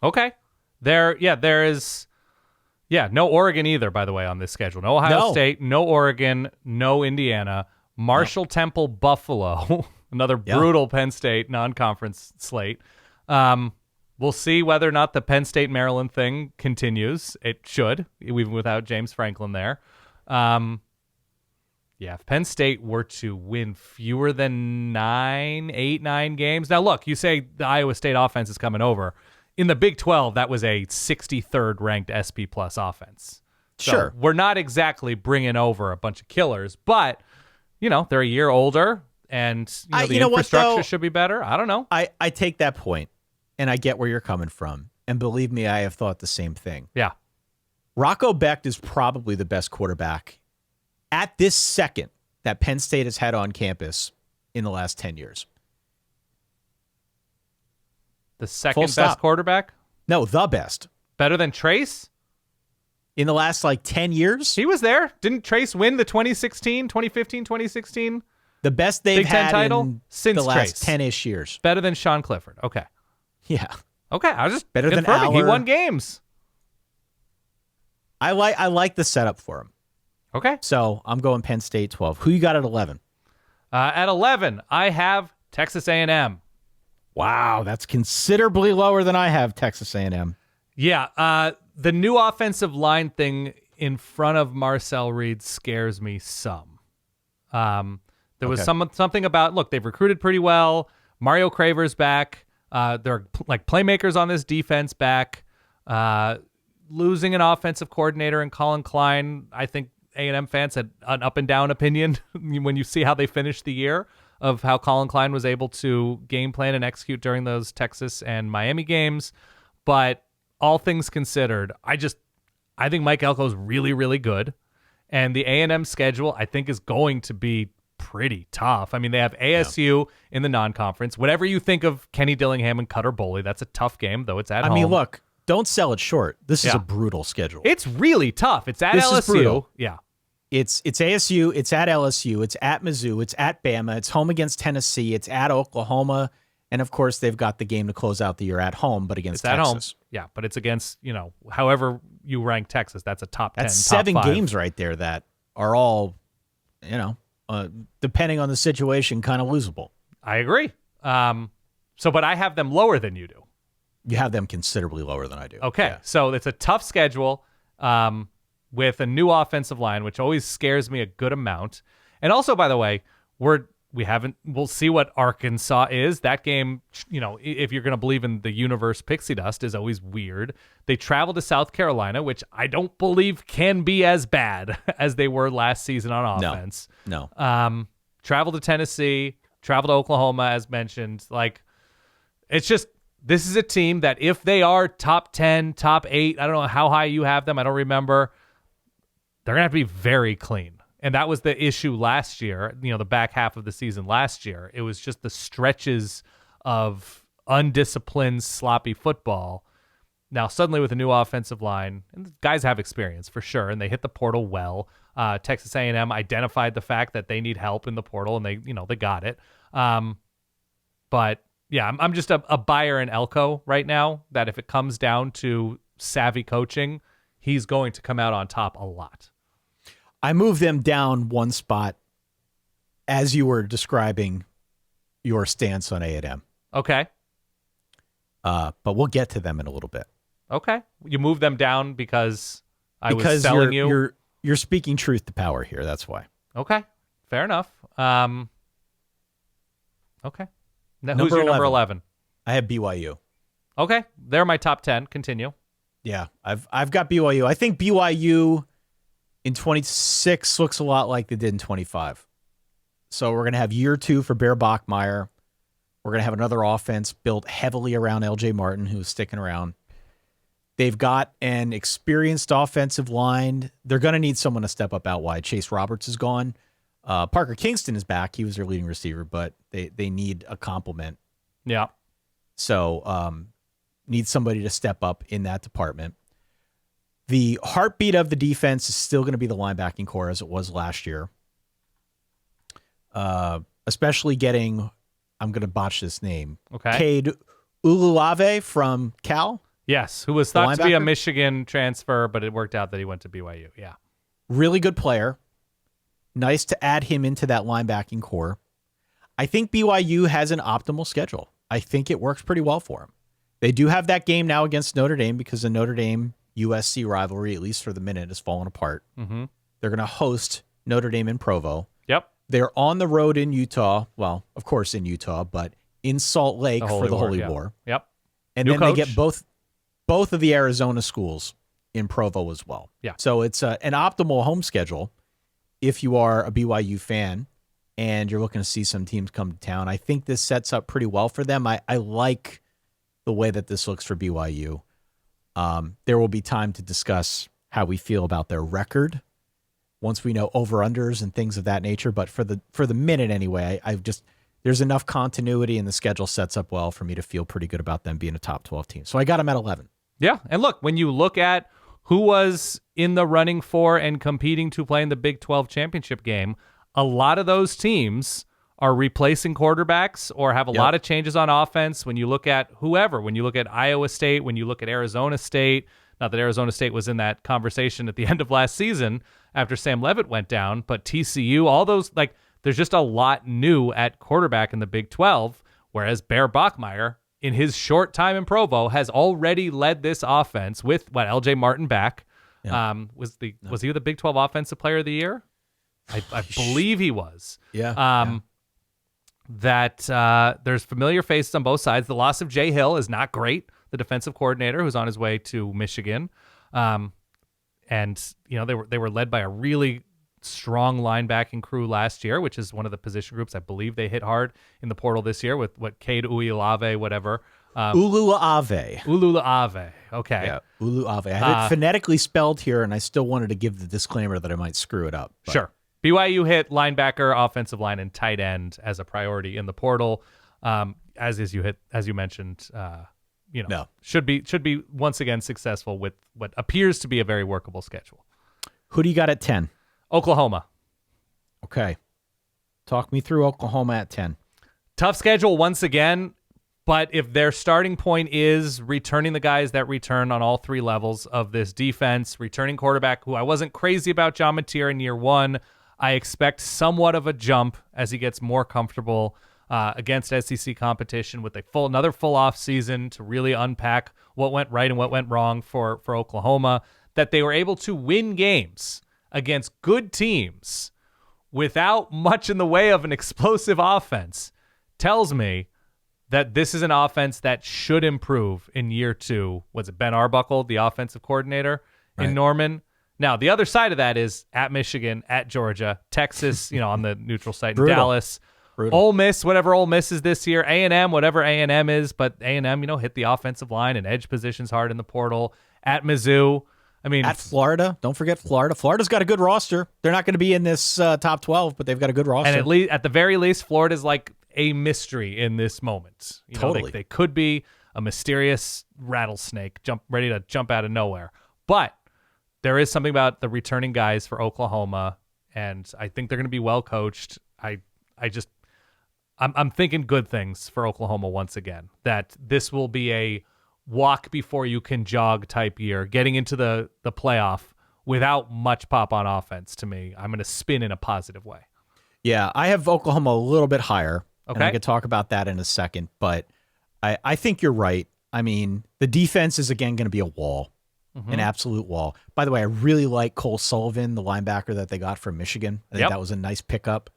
Okay. There is no Oregon either, by the way, on this schedule. No Ohio State, no Oregon, no Indiana. Marshall, Temple, Buffalo, another brutal Penn State non-conference slate. We'll see whether or not the Penn State-Maryland thing continues. It should, even without James Franklin there. If Penn State were to win fewer than 9 games. Now, look, you say the Iowa State offense is coming over. In the Big 12, that was a 63rd ranked SP Plus offense. So sure. We're not exactly bringing over a bunch of killers, but, they're a year older and the infrastructure should be better. I don't know. I take that point and I get where you're coming from. And believe me, I have thought the same thing. Yeah. Rocco Becht is probably the best quarterback at this second that Penn State has had on campus in the last 10 years. The second best quarterback? No, the best. Better than Trace? In the last 10 years? He was there. Didn't Trace win the 2015, 2016? The best they've Big Ten had title in since the last Trace. 10-ish years. Better than Sean Clifford. Okay. Yeah. Okay. I was just Better than confirming. He Aller. won games. I like the setup for him. Okay. So I'm going Penn State 12. Who you got at 11? At 11, I have Texas A&M. Wow, that's considerably lower than I have Texas A&M. Yeah. The new offensive line thing in front of Marcel Reed scares me some. There was something about, look, they've recruited pretty well. Mario Craver's back. They're like playmakers on this defense back. Losing an offensive coordinator in Colin Klein, I think A&M fans had an up and down opinion when you see how they finished the year of how Colin Klein was able to game plan and execute during those Texas and Miami games. But all things considered, I think Mike Elko's really, really good. And the A&M schedule, I think, is going to be pretty tough. I mean, they have ASU in the non-conference. Whatever you think of Kenny Dillingham and Cutter Boley, that's a tough game, though it's at home. I mean, look, don't sell it short. This is a brutal schedule. It's really tough. It's at This is LSU. brutal. Yeah. It's ASU, it's at LSU, it's at Mizzou, it's at Bama, it's home against Tennessee, it's at Oklahoma, and of course they've got the game to close out the year at home, but against It's at Texas. home. Yeah, but it's against, however you rank Texas, that's a top 10, That's top 7 5. games right there that are all, depending on the situation, kind of losable. I agree. But I have them lower than you do. You have them considerably lower than I do. Okay, Yeah. so it's a tough schedule with a new offensive line, which always scares me a good amount. And also, by the way, we'll see what Arkansas is. That game, if you're going to believe in the universe pixie dust, is always weird. They travel to South Carolina, which I don't believe can be as bad as they were last season on offense. No. Travel to Tennessee, travel to Oklahoma, as mentioned. It's just, this is a team that if they are top 10, top 8, I don't know how high you have them, I don't remember, they're going to have to be very clean. And that was the issue last year, the back half of the season last year. It was just the stretches of undisciplined, sloppy football. Now, suddenly with a new offensive line, and the guys have experience for sure, and they hit the portal well. Texas A&M identified the fact that they need help in the portal, and they got it. But yeah, I'm just a buyer in Elko right now, that if it comes down to savvy coaching, he's going to come out on top a lot. I moved them down one spot as you were describing your stance on A&M. Okay. But we'll get to them in a little bit. Okay. You moved them down because I was selling you? You're speaking truth to power here. That's why. Okay. Fair enough. Okay. Now, who's Number your number 11? 11? I have BYU. Okay. They're my top 10. Continue. Yeah, I've got BYU. I think BYU in 26 looks a lot like they did in 25. So we're going to have year 2 for Bear Bachmeier. We're going to have another offense built heavily around LJ Martin, who's sticking around. They've got an experienced offensive line. They're going to need someone to step up out wide. Chase Roberts is gone. Parker Kingston is back. He was their leading receiver, but they need a complement. Yeah. So need somebody to step up in that department. The heartbeat of the defense is still going to be the linebacking core as it was last year. Especially getting, I'm going to botch this name. Okay. Cade Ululave from Cal. Yes, who was thought to be a linebacker? Michigan transfer, but it worked out that he went to BYU. Yeah. Really good player. Nice to add him into that linebacking core. I think BYU has an optimal schedule. I think it works pretty well for them. They do have that game now against Notre Dame because the Notre Dame USC rivalry, at least for the minute, has fallen apart. Mm-hmm. They're going to host Notre Dame in Provo. Yep. They're on the road in Utah. Well, of course in Utah, but in Salt Lake for the Holy War. Yep. And New then coach. they get both of the Arizona schools in Provo as well. Yeah. So it's an optimal home schedule if you are a BYU fan and you're looking to see some teams come to town. I think this sets up pretty well for them. I like the way that this looks for BYU. There will be time to discuss how we feel about their record once we know over-unders and things of that nature. But for the minute anyway, there's enough continuity and the schedule sets up well for me to feel pretty good about them being a top 12 team. So I got them at 11. Yeah. And look, when you look at who was in the running for and competing to play in the Big 12 championship game, a lot of those teams are replacing quarterbacks or have a lot of changes on offense. When you look at whoever, when you look at Iowa State, when you look at Arizona State, not that Arizona State was in that conversation at the end of last season after Sam Leavitt went down, but TCU, all those, like, there's just a lot new at quarterback in the Big 12, whereas Bear Bachmeier, in his short time in Provo, has already led this offense with, LJ Martin back. Yeah. Was he the Big 12 Offensive Player of the Year? I believe he was. Yeah. That there's familiar faces on both sides. The loss of Jay Hill is not great, the defensive coordinator who's on his way to Michigan. And they were led by a really strong linebacking crew last year, which is one of the position groups I believe they hit hard in the portal this year with Cade Uyalave, whatever. Uluave. Okay. Yeah, Uluave. I have it phonetically spelled here, and I still wanted to give the disclaimer that I might screw it up. But. Sure. BYU hit linebacker, offensive line, and tight end as a priority in the portal. As you mentioned, should be once again successful with what appears to be a very workable schedule. Who do you got at 10? Oklahoma. Okay. Talk me through Oklahoma at 10. Tough schedule once again, but if their starting point is returning the guys that return on all three levels of this defense, returning quarterback who I wasn't crazy about, John Mateer in year one, I expect somewhat of a jump as he gets more comfortable against SEC competition with another full off season to really unpack what went right and what went wrong for Oklahoma, that they were able to win games against good teams without much in the way of an explosive offense tells me that this is an offense that should improve in year two. Was it Ben Arbuckle, the offensive coordinator in Norman? Now, the other side of that is at Michigan, at Georgia, Texas, on the neutral site in Dallas, Ole Miss, whatever Ole Miss is this year, A&M, whatever A&M is, but A&M, hit the offensive line and edge positions hard in the portal. At Mizzou, at Florida, don't forget Florida. Florida's got a good roster. They're not going to be in this top 12, but they've got a good roster. And at the very least, Florida's like a mystery in this moment. Totally. They could be a mysterious rattlesnake ready to jump out of nowhere. But there is something about the returning guys for Oklahoma, and I think they're going to be well coached. I'm thinking good things for Oklahoma once again, that this will be a walk before you can jog type year, getting into the playoff without much pop on offense. To me, I'm going to spin in a positive way. Yeah, I have Oklahoma a little bit higher, okay. And I could talk about that in a second, but I think you're right. The defense is, again, going to be a wall, an absolute wall. By the way, I really like Cole Sullivan, the linebacker that they got from Michigan. I think that was a nice pickup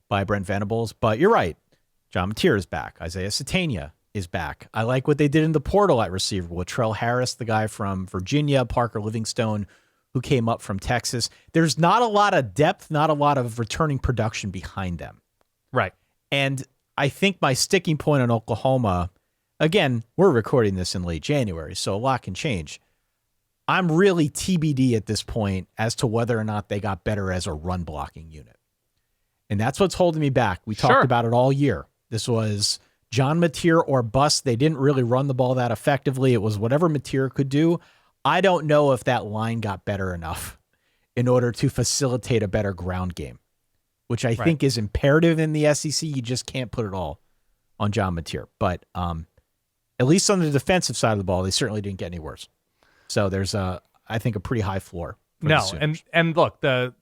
by Brent Venables, but you're right. John Mateer is back. Isaiah Satania is back. I like what they did in the portal at receiver with Trell Harris, the guy from Virginia, Parker Livingstone, who came up from Texas. There's not a lot of depth, not a lot of returning production behind them. Right. And I think my sticking point on Oklahoma, again, we're recording this in late January, so a lot can change. I'm really TBD at this point as to whether or not they got better as a run blocking unit. And that's what's holding me back. We talked about it all year. This was John Mateer or bust. They didn't really run the ball that effectively. It was whatever Mateer could do. I don't know if that line got better enough in order to facilitate a better ground game, which I think is imperative in the SEC. You just can't put it all on John Mateer. But at least on the defensive side of the ball, they certainly didn't get any worse. So there's, I think, a pretty high floor. And look, the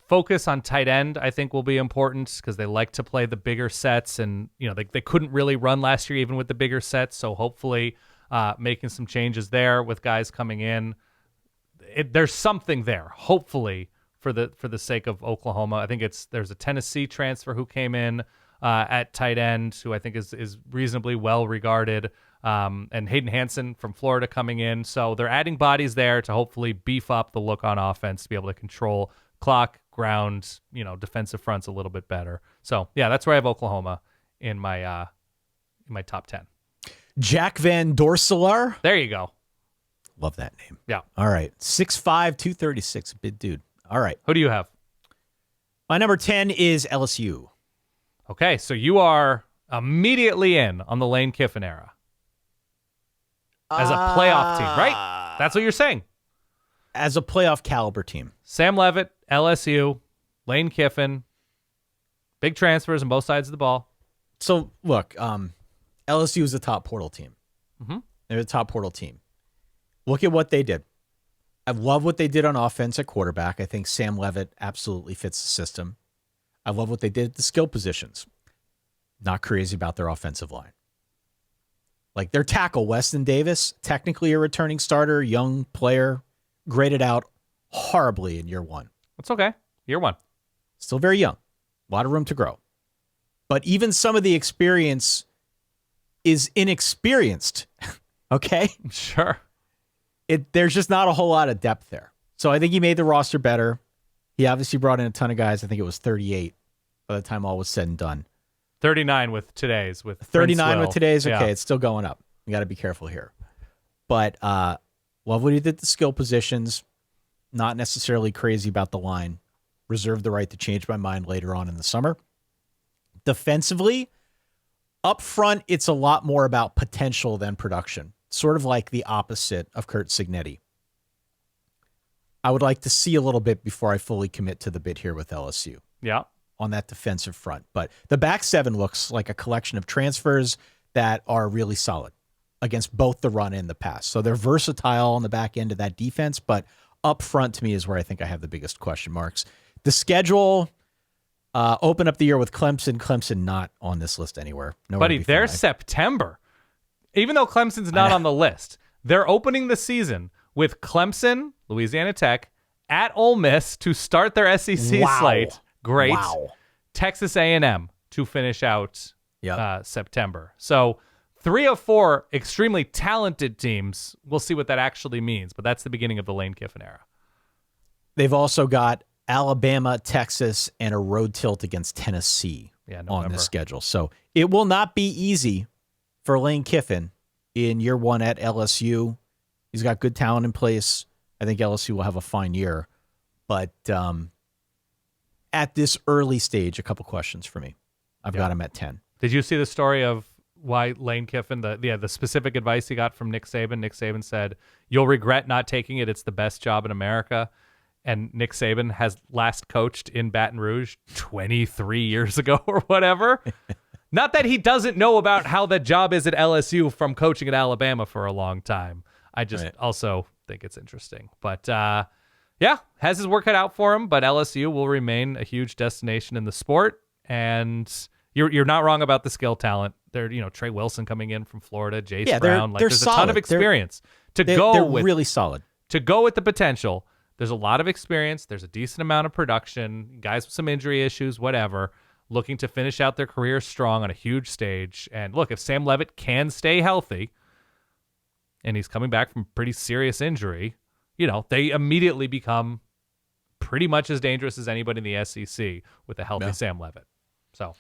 focus on tight end, I think, will be important because they like to play the bigger sets, and they couldn't really run last year even with the bigger sets. So hopefully, making some changes there with guys coming in, there's something there. Hopefully, for the sake of Oklahoma, I think there's a Tennessee transfer who came in at tight end who I think is reasonably well regarded, and Hayden Hansen from Florida coming in. So they're adding bodies there to hopefully beef up the look on offense to be able to control clock, ground, defensive fronts a little bit better. So yeah, that's where I have Oklahoma in my top 10. Jack Van Dorselaar. There you go. Love that name. Yeah. All right. 6'5", 236, big dude. All right. Who do you have? My number 10 is LSU. Okay, so you are immediately in on the Lane Kiffin era as a playoff team, right? That's what you're saying. As a playoff caliber team. Sam Leavitt, LSU, Lane Kiffin, Big transfers on both sides of the ball. So, look, LSU is a top portal team. Mm-hmm. They're a top portal team. Look at what they did. I love what they did on offense at quarterback. I think Sam Levitt absolutely fits the system. I love what they did at the skill positions. Not crazy about their offensive line. Like their tackle, Weston Davis, technically a returning starter, young player, graded out horribly in year one. That's okay. Year one. Still very young. A lot of room to grow. But even some of the experience is inexperienced. Okay? Sure. There's just not a whole lot of depth there. So I think he made the roster better. He obviously brought in a ton of guys. I think it was 38 by the time all was said and done. 39 with today's. With 39 with today's. Okay, yeah. It's still going up. You got to be careful here. But love what he did at the skill positions. Not necessarily crazy about the line. Reserve the right to change my mind later on in the summer. Defensively, up front, it's a lot more about potential than production. Sort of like the opposite of Kurt Cignetti. I would like to see a little bit before I fully commit to the bit here with LSU. Yeah. On that defensive front. But the back seven looks like a collection of transfers that are really solid against both the run and the pass. So they're versatile on the back end of that defense, but up front to me is where I think I have the biggest question marks. The schedule, open up the year with Clemson. Clemson not on this list anywhere. Buddy, they're September. Even though Clemson's not on the list, they're opening the season with Clemson, Louisiana Tech, at Ole Miss to start their SEC slate. Great. Wow. Texas A&M to finish out September. So 3 of 4 extremely talented teams. We'll see what that actually means, but that's the beginning of the Lane Kiffin era. They've also got Alabama, Texas, and a road tilt against Tennessee on this schedule. So it will not be easy for Lane Kiffin in year one at LSU. He's got good talent in place. I think LSU will have a fine year. But at this early stage, a couple questions for me. I've got him at 10. Did you see the story of why Lane Kiffin, the specific advice he got from Nick Saban? Nick Saban said, "You'll regret not taking it. It's the best job in America." And Nick Saban has last coached in Baton Rouge 23 years ago or whatever. Not that he doesn't know about how the job is at LSU from coaching at Alabama for a long time. I just also think it's interesting. But has his work cut out for him, but LSU will remain a huge destination in the sport. And you're not wrong about the skill talent. There, Trey Wilson coming in from Florida, Jace Brown. There's a ton of experience they're really solid. To go with the potential. There's a lot of experience. There's a decent amount of production. Guys with some injury issues, whatever, looking to finish out their career strong on a huge stage. And look, if Sam Levitt can stay healthy, and he's coming back from pretty serious injury, they immediately become pretty much as dangerous as anybody in the SEC with a healthy Sam Levitt. So,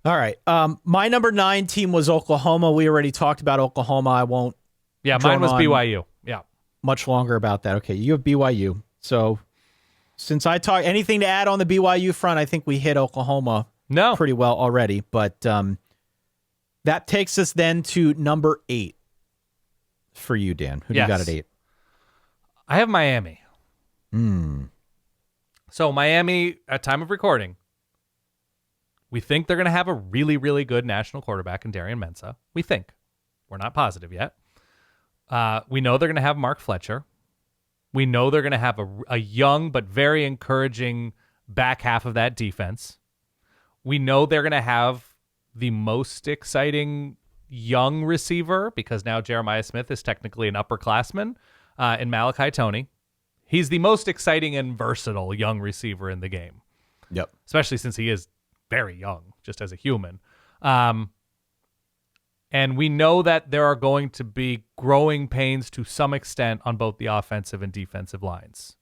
all right. My number 9 team was Oklahoma. We already talked about Oklahoma. I won't. Yeah, mine was BYU. Yeah. Much longer about that. Okay, you have BYU. So since I talk anything to add on the BYU front, I think we hit Oklahoma pretty well already. But that takes us then to number 8 for you, Dan. Who do you got at 8? I have Miami. So Miami, at time of recording, we think they're going to have a really, really good national quarterback in Darian Mensah. We think. We're not positive yet. We know they're going to have Mark Fletcher. We know they're going to have a young but very encouraging back half of that defense. We know they're going to have the most exciting young receiver because now Jeremiah Smith is technically an upperclassman in Malachi Toney. He's the most exciting and versatile young receiver in the game. Yep. Especially since he is very young, just as a human. And we know that there are going to be growing pains to some extent on both the offensive and defensive lines.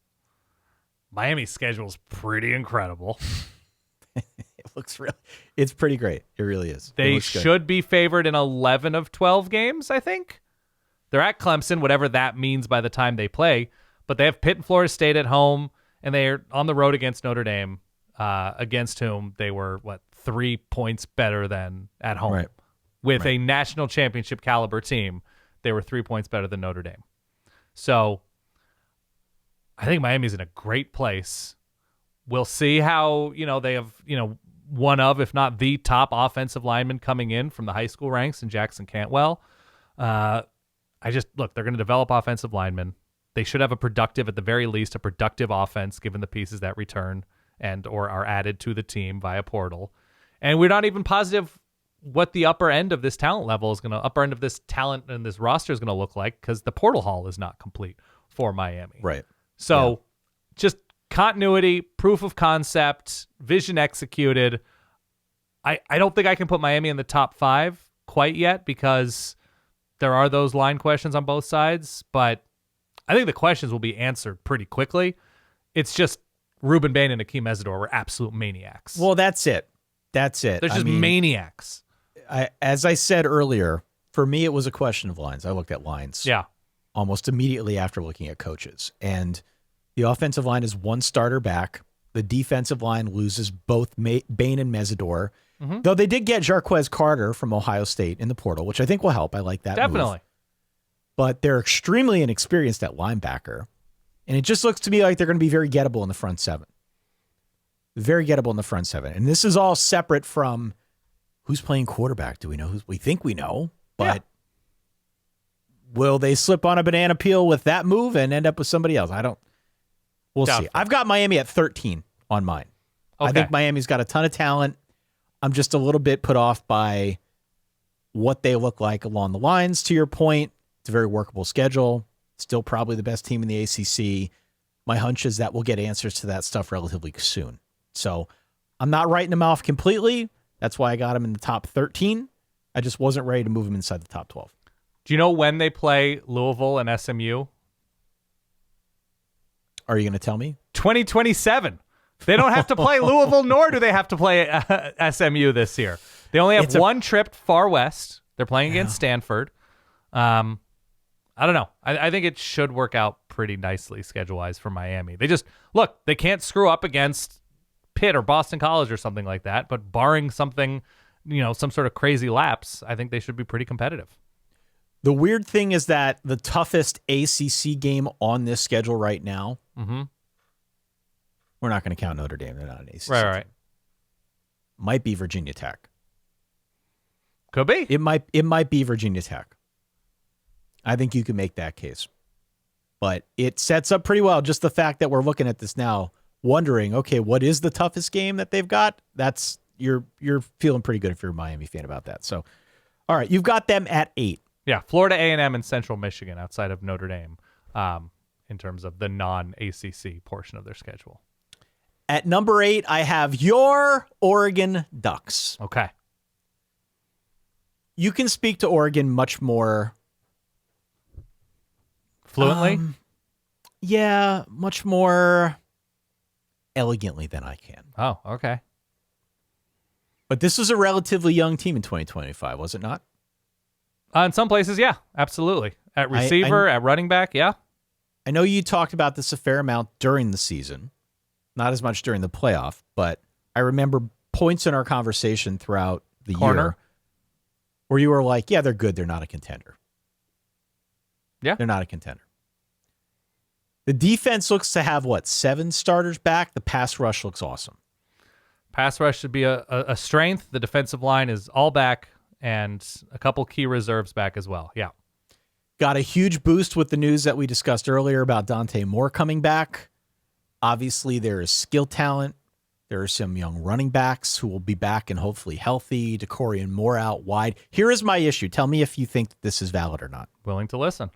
Miami's schedule is pretty incredible. It's pretty great. It really is. They should be favored in 11 of 12 games, I think. They're at Clemson, whatever that means by the time they play. But they have Pitt and Florida State at home, and they're on the road against Notre Dame, against whom they were, 3 points better than at home. Right. With a national championship caliber team, they were 3 points better than Notre Dame. So I think Miami's in a great place. We'll see how, they have, one of, if not the top offensive lineman coming in from the high school ranks in Jackson Cantwell. They're going to develop offensive linemen. They should have at the very least, a productive offense given the pieces that return and or are added to the team via portal. And we're not even positive what the upper end of this talent and this roster is going to look like because the portal haul is not complete for Miami. Right. So just continuity, proof of concept, vision executed. I don't think I can put Miami in the top 5 quite yet because there are those line questions on both sides, but I think the questions will be answered pretty quickly. It's just Ruben Bain and Akeem Mesidor were absolute maniacs. Well, that's it. They're just maniacs. As I said earlier, for me, it was a question of lines. I looked at lines almost immediately after looking at coaches. And the offensive line is one starter back. The defensive line loses both Bain and Mesidor. Mm-hmm. Though they did get Jarquez Carter from Ohio State in the portal, which I think will help. I like that Definitely. move. But they're extremely inexperienced at linebacker. And it just looks to me like they're going to be very gettable in the front seven. Very gettable in the front seven. And this is all separate from who's playing quarterback. Do we know who we think we know? But will they slip on a banana peel with that move and end up with somebody else? We'll see. I've got Miami at 13 on mine. Okay. I think Miami's got a ton of talent. I'm just a little bit put off by what they look like along the lines. To your point, it's a very workable schedule. Still probably the best team in the ACC. My hunch is that we'll get answers to that stuff relatively soon. So I'm not writing them off completely. That's why I got them in the top 13. I just wasn't ready to move them inside the top 12. Do you know when they play Louisville and SMU? Are you going to tell me? 2027. They don't have to play Louisville, nor do they have to play SMU this year. They only have one trip far west. They're playing against Stanford. I don't know. I think it should work out pretty nicely schedule-wise for Miami. They can't screw up against Pitt or Boston College or something like that, but barring something, some sort of crazy lapse, I think they should be pretty competitive. The weird thing is that the toughest ACC game on this schedule right now, we're not going to count Notre Dame. They're not an ACC Right. Might be Virginia Tech. Could be. It might be Virginia Tech. I think you can make that case. But it sets up pretty well. Just the fact that we're looking at this now, wondering, okay, what is the toughest game that they've got? You're feeling pretty good if you're a Miami fan about that. So, all right, you've got them at 8. Yeah, Florida A&M and Central Michigan outside of Notre Dame in terms of the non-ACC portion of their schedule. At number 8, I have your Oregon Ducks. Okay. You can speak to Oregon much more fluently? Much more elegantly than I can. Oh, okay. But this was a relatively young team in 2025, was it not? In some places, yeah, absolutely. At receiver, at running back, yeah. I know you talked about this a fair amount during the season, not as much during the playoff, but I remember points in our conversation throughout the year where you were like, yeah, they're good. They're not a contender. Yeah. They're not a contender. The defense looks to have, 7 starters back? The pass rush looks awesome. Pass rush should be a strength. The defensive line is all back and a couple key reserves back as well. Yeah. Got a huge boost with the news that we discussed earlier about Dante Moore coming back. Obviously, there is skill talent. There are some young running backs who will be back and hopefully healthy. DeCorian Moore out wide. Here is my issue. Tell me if you think that this is valid or not. Willing to listen.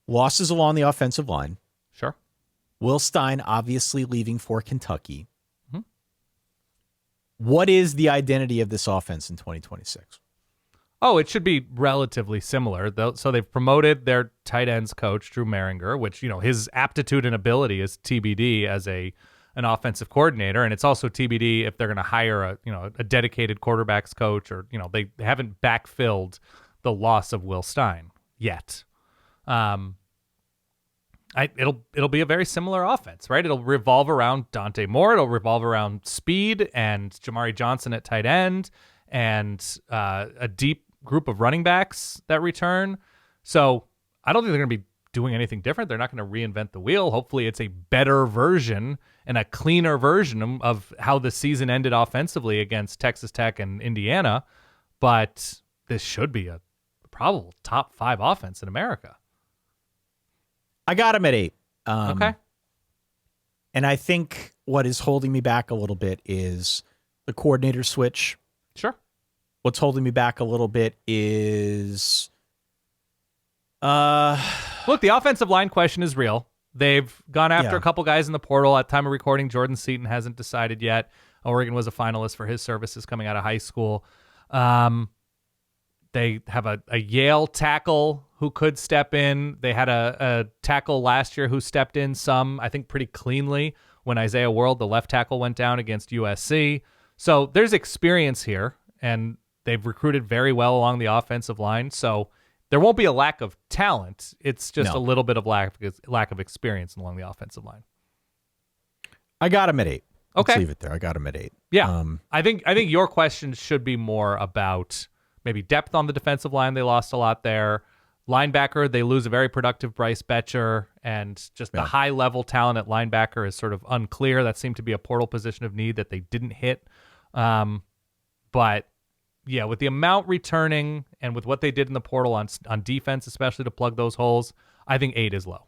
Losses along the offensive line. Sure. Will Stein obviously leaving for Kentucky. Mm-hmm. What is the identity of this offense in 2026? Oh, it should be relatively similar. So they've promoted their tight ends coach, Drew Maringer, which, his aptitude and ability is TBD as an offensive coordinator. And it's also TBD if they're going to hire a dedicated quarterbacks coach or, they haven't backfilled the loss of Will Stein yet. It'll be a very similar offense, right? It'll revolve around Dante Moore. It'll revolve around speed and Jamari Johnson at tight end and a deep group of running backs that return. So I don't think they're going to be doing anything different. They're not going to reinvent the wheel. Hopefully it's a better version and a cleaner version of how the season ended offensively against Texas Tech and Indiana. But this should be a probable top 5 offense in America. I got him at 8. Okay. And I think what is holding me back a little bit is the coordinator switch. Sure. What's holding me back a little bit is... Look, the offensive line question is real. They've gone after a couple guys in the portal. At time of recording, Jordan Seaton hasn't decided yet. Oregon was a finalist for his services coming out of high school. They have a Yale tackle who could step in. They had a tackle last year who stepped in I think pretty cleanly when Isaiah World, the left tackle, went down against USC. So there's experience here, and they've recruited very well along the offensive line. So there won't be a lack of talent. It's just a little bit of lack of experience along the offensive line. I got him at 8. Okay. Let's leave it there. I got him at 8. Yeah. I think your question should be more about maybe depth on the defensive line. They lost a lot there. Linebacker, they lose a very productive Bryce Betcher, and just the high-level talent at linebacker is sort of unclear. That seemed to be a portal position of need that they didn't hit. But, yeah, with the amount returning and with what they did in the portal on defense, especially to plug those holes, I think 8 is low.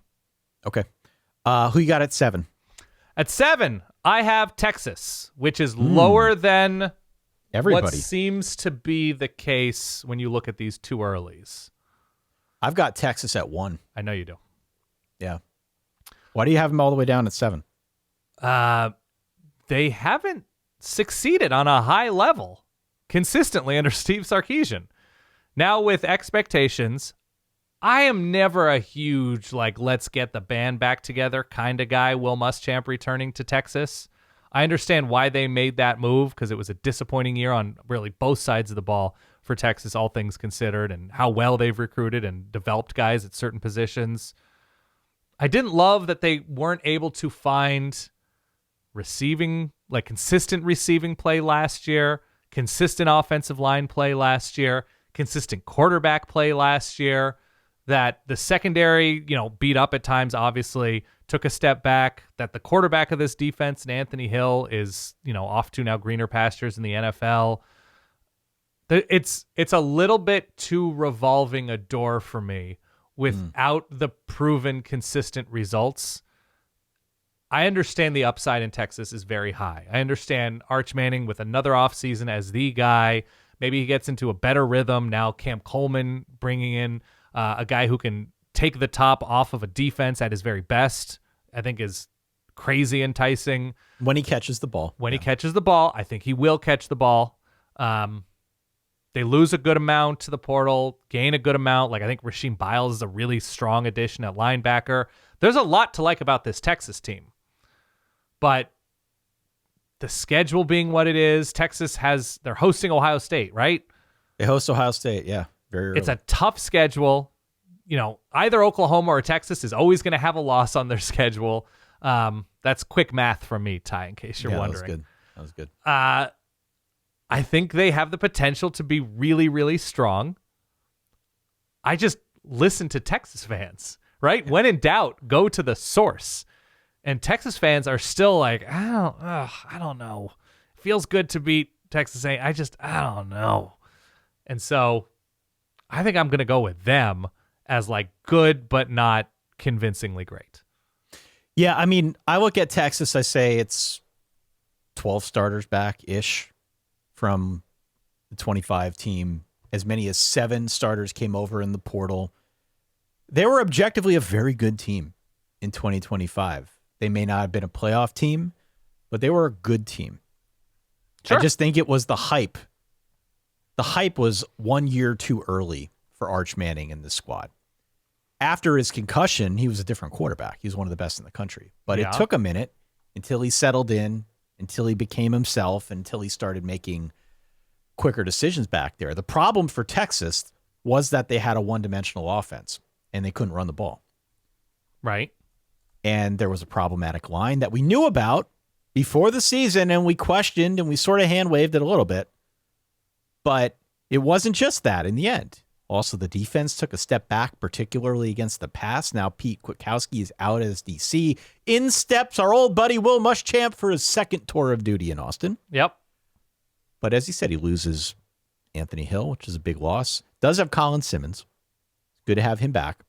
Okay. Who you got at 7? At 7, I have Texas, which is lower than everybody. What seems to be the case when you look at these too earlies. I've got Texas at 1. I know you do. Yeah. Why do you have them all the way down at 7? They haven't succeeded on a high level consistently under Steve Sarkisian. Now with expectations, I am never a huge, let's get the band back together kind of guy, Will Muschamp returning to Texas. I understand why they made that move because it was a disappointing year on really both sides of the ball for Texas, all things considered, and how well they've recruited and developed guys at certain positions. I didn't love that they weren't able to find consistent receiving play last year, consistent offensive line play last year, consistent quarterback play last year, that the secondary, beat up at times, obviously, took a step back, that the quarterback of this defense, Anthony Hill, is, off to now greener pastures in the NFL. It's a little bit too revolving a door for me without the proven consistent results. I understand the upside in Texas is very high. I understand Arch Manning with another offseason as the guy. Maybe he gets into a better rhythm. Now Cam Coleman bringing in a guy who can take the top off of a defense at his very best, I think is crazy enticing. When he catches the ball. He catches the ball, I think he will catch the ball. They lose a good amount to the portal, gain a good amount. I think Rasheem Biles is a really strong addition at linebacker. There's a lot to like about this Texas team. But the schedule being what it is, they're hosting Ohio State, right? They host Ohio State, yeah. Very early. It's a tough schedule. Either Oklahoma or Texas is always going to have a loss on their schedule. That's quick math from me, Ty, in case you're wondering. That was good. I think they have the potential to be really, really strong. I just listen to Texas fans, right? When in doubt, go to the source. And Texas fans are still like, I don't know. It feels good to beat Texas A&M. I don't know. And so I think I'm going to go with them as good, but not convincingly great. Yeah. I mean, I look at Texas, I say it's 12 starters back-ish from the 25 team. As many as 7 starters came over in the portal. They were objectively a very good team in 2025. They may not have been a playoff team, but they were a good team. Sure. I just think it was the hype. The hype was 1 year too early for Arch Manning in this squad. After his concussion, he was a different quarterback. He was one of the best in the country. But it took a minute until he settled in, until he became himself, until he started making quicker decisions back there. The problem for Texas was that they had a one-dimensional offense, and they couldn't run the ball. Right. And there was a problematic line that we knew about before the season, and we questioned, and we sort of hand-waved it a little bit. But it wasn't just that in the end. Also, the defense took a step back, particularly against the pass. Now Pete Kwiatkowski is out as DC. In steps our old buddy Will Muschamp for his second tour of duty in Austin. Yep. But as he said, he loses Anthony Hill, which is a big loss. Does have Colin Simmons. Good to have him back.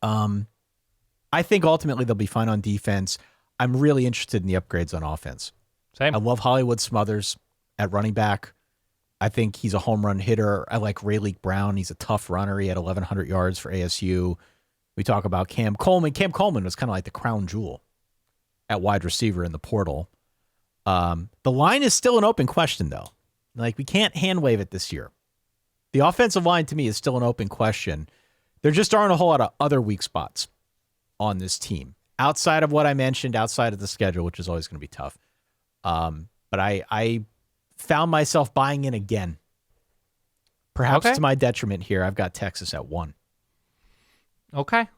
I think ultimately they'll be fine on defense. I'm really interested in the upgrades on offense. Same. I love Hollywood Smothers at running back. I think he's a home run hitter. I like Rayleigh Brown. He's a tough runner. He had 1,100 yards for ASU. We talk about Cam Coleman. Cam Coleman was kind of like the crown jewel at wide receiver in the portal. The line is still an open question, though. Like, we can't hand wave it this year. The offensive line, to me, is still an open question. There just aren't a whole lot of other weak spots on this team outside of what I mentioned, outside of the schedule, which is always going to be tough. But I found myself buying in again. Perhaps to my detriment here. I've got Texas at 1. Okay.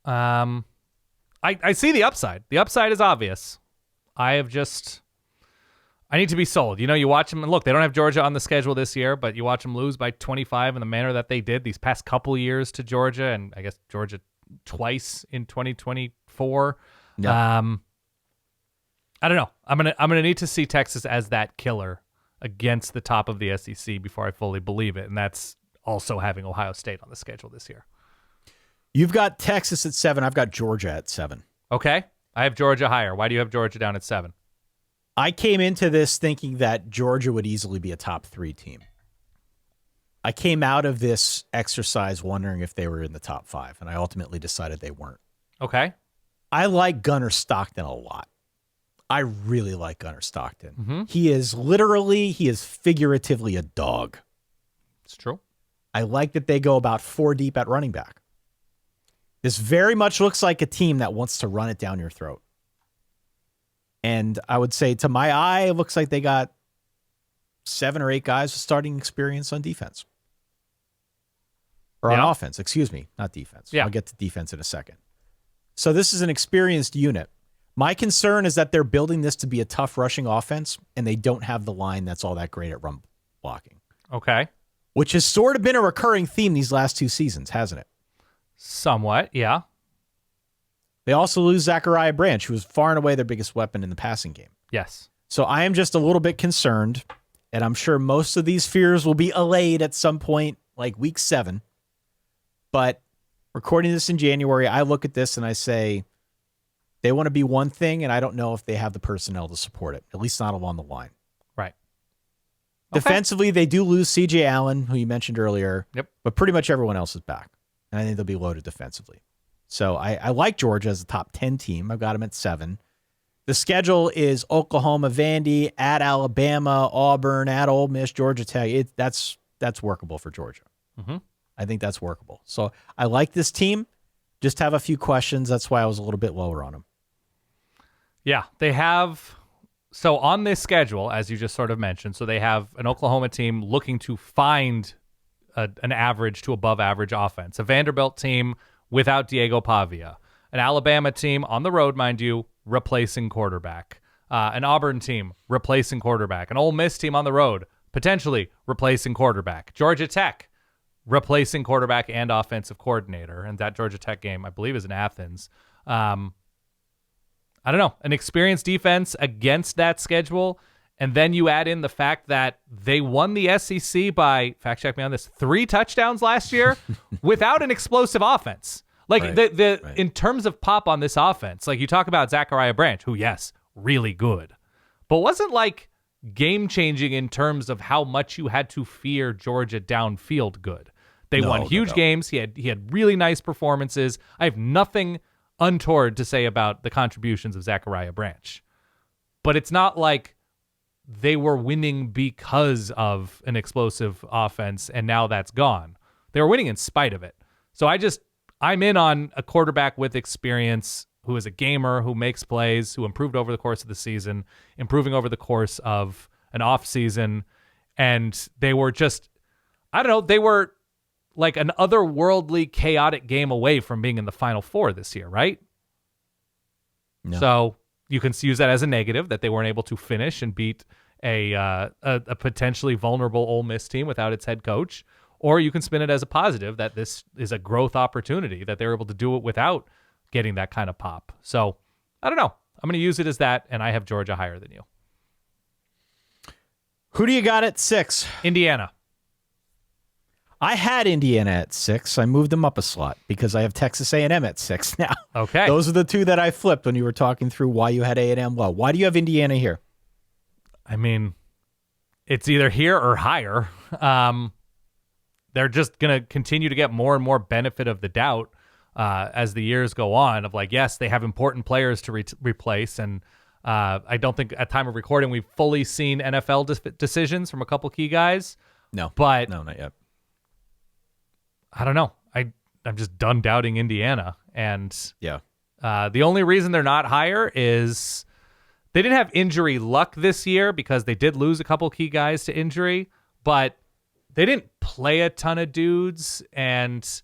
I see the upside. The upside is obvious. I need to be sold. You watch them, and look, they don't have Georgia on the schedule this year, but you watch them lose by 25 in the manner that they did these past couple years to Georgia, and I guess Georgia twice in 2024. No. I don't know. I'm gonna need to see Texas as that killer against the top of the SEC before I fully believe it, and that's also having Ohio State on the schedule this year. You've got Texas at 7. I've got Georgia at 7. Okay. I have Georgia higher. Why do you have Georgia down at 7? I came into this thinking that Georgia would easily be a top 3 team. I came out of this exercise wondering if they were in the top 5, and I ultimately decided they weren't. Okay. I like Gunnar Stockton a lot. I really like Gunnar Stockton. Mm-hmm. He is figuratively a dog. It's true. I like that they go about 4 deep at running back. This very much looks like a team that wants to run it down your throat. And I would say, to my eye, it looks like they got 7 or 8 guys with starting experience on defense. Or on offense, excuse me, not defense. Yeah. I'll get to defense in a second. So this is an experienced unit. My concern is that they're building this to be a tough rushing offense, and they don't have the line that's all that great at run blocking. Okay. Which has sort of been a recurring theme these last 2 seasons, hasn't it? Somewhat, yeah. They also lose Zachariah Branch, who was far and away their biggest weapon in the passing game. Yes. So I am just a little bit concerned, and I'm sure most of these fears will be allayed at some point, like week 7. But recording this in January, I look at this and I say, they want to be one thing, and I don't know if they have the personnel to support it, at least not along the line. Right. Defensively, they do lose C.J. Allen, who you mentioned earlier. Yep. But pretty much everyone else is back, and I think they'll be loaded defensively. So I like Georgia as a top 10 team. I've got them at 7. The schedule is Oklahoma, Vandy, at Alabama, Auburn, at Ole Miss, Georgia Tech. That's workable for Georgia. Mm-hmm. I think that's workable. So I like this team. Just have a few questions. That's why I was a little bit lower on them. Yeah, they have. So on this schedule, as you just sort of mentioned, so they have an Oklahoma team looking to find an average to above average offense, a Vanderbilt team without Diego Pavia, an Alabama team on the road, mind you, replacing quarterback, an Auburn team replacing quarterback, an Ole Miss team on the road, potentially replacing quarterback, Georgia Tech replacing quarterback and offensive coordinator. And that Georgia Tech game, I believe, is in Athens. I don't know, an experienced defense against that schedule. And then you add in the fact that they won the SEC by, fact check me on this, 3 touchdowns last year without an explosive offense. Like right. In terms of pop on this offense, like you talk about Zachariah Branch, who, yes, really good, but wasn't like game changing in terms of how much you had to fear Georgia downfield good. They won huge games. He had really nice performances. I have nothing untoward to say about the contributions of Zachariah Branch, but it's not like they were winning because of an explosive offense and now that's gone. They were winning in spite of it. So I'm in on a quarterback with experience who is a gamer, who makes plays, who improved over the course of the season, improving over the course of an off season. And they were just, I don't know, they were like an otherworldly, chaotic game away from being in the Final Four this year, right? No. So you can use that as a negative, that they weren't able to finish and beat a potentially vulnerable Ole Miss team without its head coach. or you can spin it as a positive that this is a growth opportunity, that they're able to do it without getting that kind of pop. So I don't know. I'm going to use it as that, and I have Georgia higher than you. Who do you got at 6? Indiana. I had Indiana at 6. I moved them up a slot because I have Texas A&M at 6 now. Okay. Those are the two that I flipped when you were talking through why you had A&M low. Why do you have Indiana here? I mean, it's either here or higher. They're just going to continue to get more and more benefit of the doubt as the years go on of like, yes, they have important players to replace. And I don't think at time of recording we've fully seen NFL decisions from a couple key guys. No, not yet. I don't know. I'm just done doubting Indiana. And yeah, the only reason they're not higher is they didn't have injury luck this year because they did lose a couple key guys to injury, but they didn't play a ton of dudes, and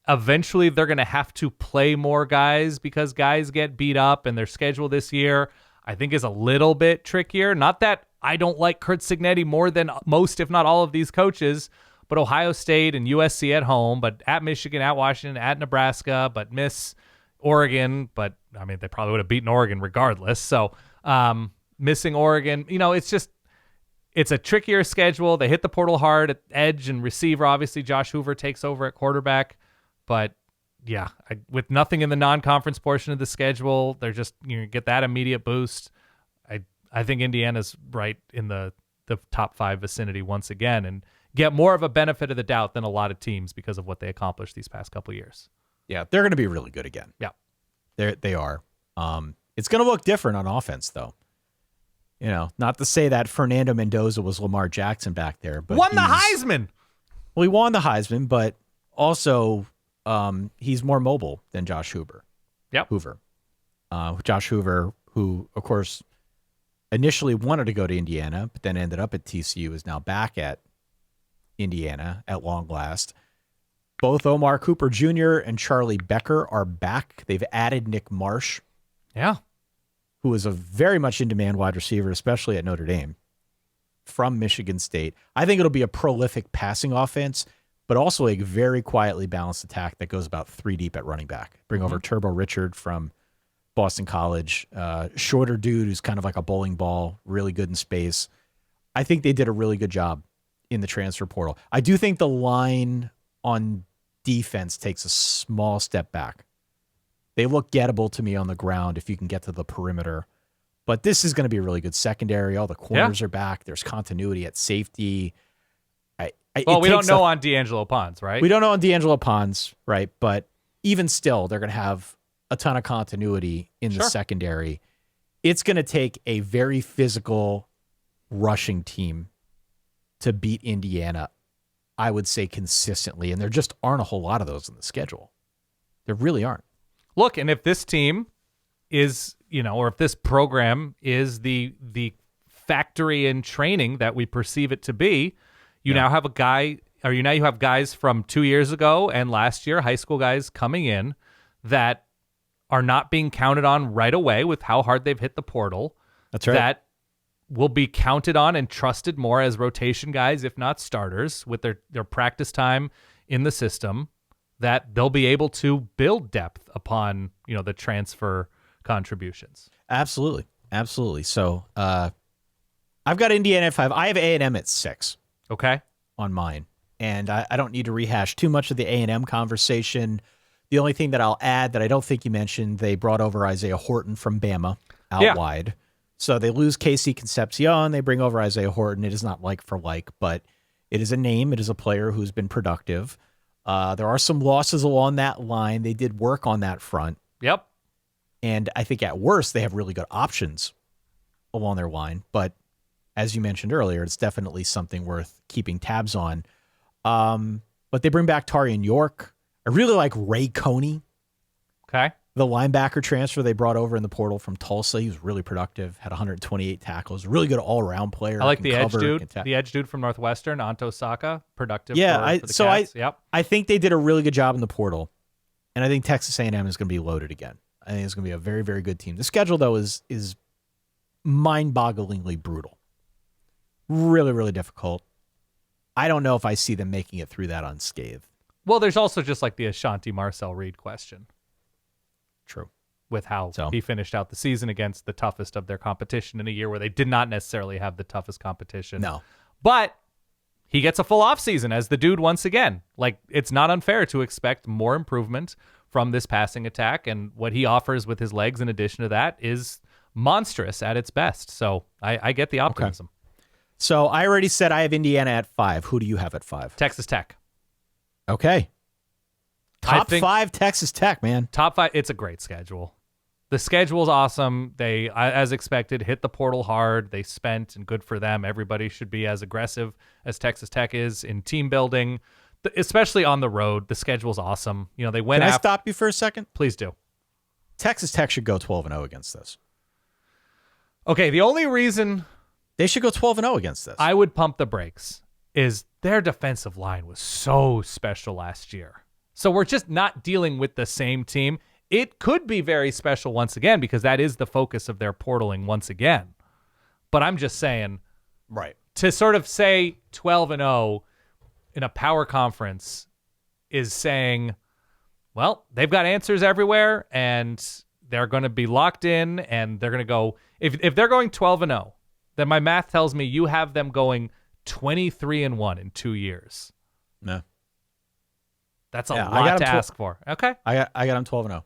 eventually they're going to have to play more guys because guys get beat up, and their schedule this year, I think, is a little bit trickier. Not that I don't like Kurt Signetti more than most, if not all of these coaches, but Ohio State and USC at home, but at Michigan, at Washington, at Nebraska, but miss Oregon. But I mean, they probably would have beaten Oregon regardless. So missing Oregon, it's a trickier schedule. They hit the portal hard at edge and receiver. Obviously, Josh Hoover takes over at quarterback. But yeah, with nothing in the non-conference portion of the schedule, they're just get that immediate boost. I think Indiana's right in the top 5 vicinity once again, and get more of a benefit of the doubt than a lot of teams because of what they accomplished these past couple of years. Yeah, they're going to be really good again. Yeah, they are. It's going to look different on offense, though. Not to say that Fernando Mendoza was Lamar Jackson back there, but won the Heisman. Well, he won the Heisman, but also he's more mobile than Josh Hoover. Yep. Josh Hoover, who, of course, initially wanted to go to Indiana, but then ended up at TCU, is now back at Indiana at long last. Both Omar Cooper Jr. and Charlie Becker are back. They've added Nick Marsh. Yeah. Who is a very much in-demand wide receiver, especially at Notre Dame, from Michigan State. I think it'll be a prolific passing offense, but also a very quietly balanced attack that goes about 3 deep at running back. Bring over Turbo Richard from Boston College, shorter dude who's kind of like a bowling ball, really good in space. I think they did a really good job in the transfer portal. I do think the line on defense takes a small step back. They look gettable to me on the ground if you can get to the perimeter. But this is going to be a really good secondary. All the corners are back. There's continuity at safety. We don't know on D'Angelo Pons, right? We don't know on D'Angelo Pons, right? But even still, they're going to have a ton of continuity in the secondary. It's going to take a very physical rushing team to beat Indiana, I would say, consistently. And there just aren't a whole lot of those in the schedule. There really aren't. Look, and if this team is, or if this program is the factory in training that we perceive it to be, you now have you have guys from 2 years ago and last year, high school guys coming in that are not being counted on right away with how hard they've hit the portal. That's right. That will be counted on and trusted more as rotation guys, if not starters, with their practice time in the system, that they'll be able to build depth upon, the transfer contributions. Absolutely. So I've got Indiana at 5. I have A&M at 6. Okay. On mine. And I don't need to rehash too much of the A&M conversation. The only thing that I'll add that I don't think you mentioned, they brought over Isaiah Horton from Bama out wide. So they lose Casey Concepcion. They bring over Isaiah Horton. It is not like for like, but it is a name. It is a player who's been productive. There are some losses along that line. They did work on that front. Yep. And I think at worst, they have really good options along their line. But as you mentioned earlier, it's definitely something worth keeping tabs on. But they bring back Tarian York. I really like Ray Coney. Okay. The linebacker transfer they brought over in the portal from Tulsa. He was really productive, had 128 tackles, really good all-around player. I like the edge dude. The edge dude from Northwestern, Anto Saka, productive. Yeah, for the Cats. I think they did a really good job in the portal, and I think Texas A&M is going to be loaded again. I think it's going to be a very, very good team. The schedule, though, is mind-bogglingly brutal. Really, really difficult. I don't know if I see them making it through that unscathed. Well, there's also just like the Ashanti Marcel Reed question. True. With how he finished out the season against the toughest of their competition in a year where they did not necessarily have the toughest competition. No. But he gets a full offseason as the dude once again. Like, it's not unfair to expect more improvement from this passing attack, and what he offers with his legs in addition to that is monstrous at its best. So I get the optimism. Okay. So I already said I have Indiana at 5. Who do you have at 5? Texas Tech. Okay. Top 5 Texas Tech, man. Top 5. It's a great schedule. The schedule's awesome. They, as expected, hit the portal hard. They spent, and good for them. Everybody should be as aggressive as Texas Tech is in team building, especially on the road. The schedule's awesome. You know, they went. Can I stop you for a second? Please do. Texas Tech should go 12-0 against this. Okay, the only reason they should go 12-0 against this, I would pump the brakes, is their defensive line was so special last year. So we're just not dealing with the same team. It could be very special once again because that is the focus of their portaling once again. But I'm just saying, right, to sort of say 12-0 in a power conference is saying, well, they've got answers everywhere and they're going to be locked in and they're going to go, if they're going 12-0, then my math tells me you have them going 23-1 in 2 years. No. That's a lot to ask for. Okay. I got them 12-0.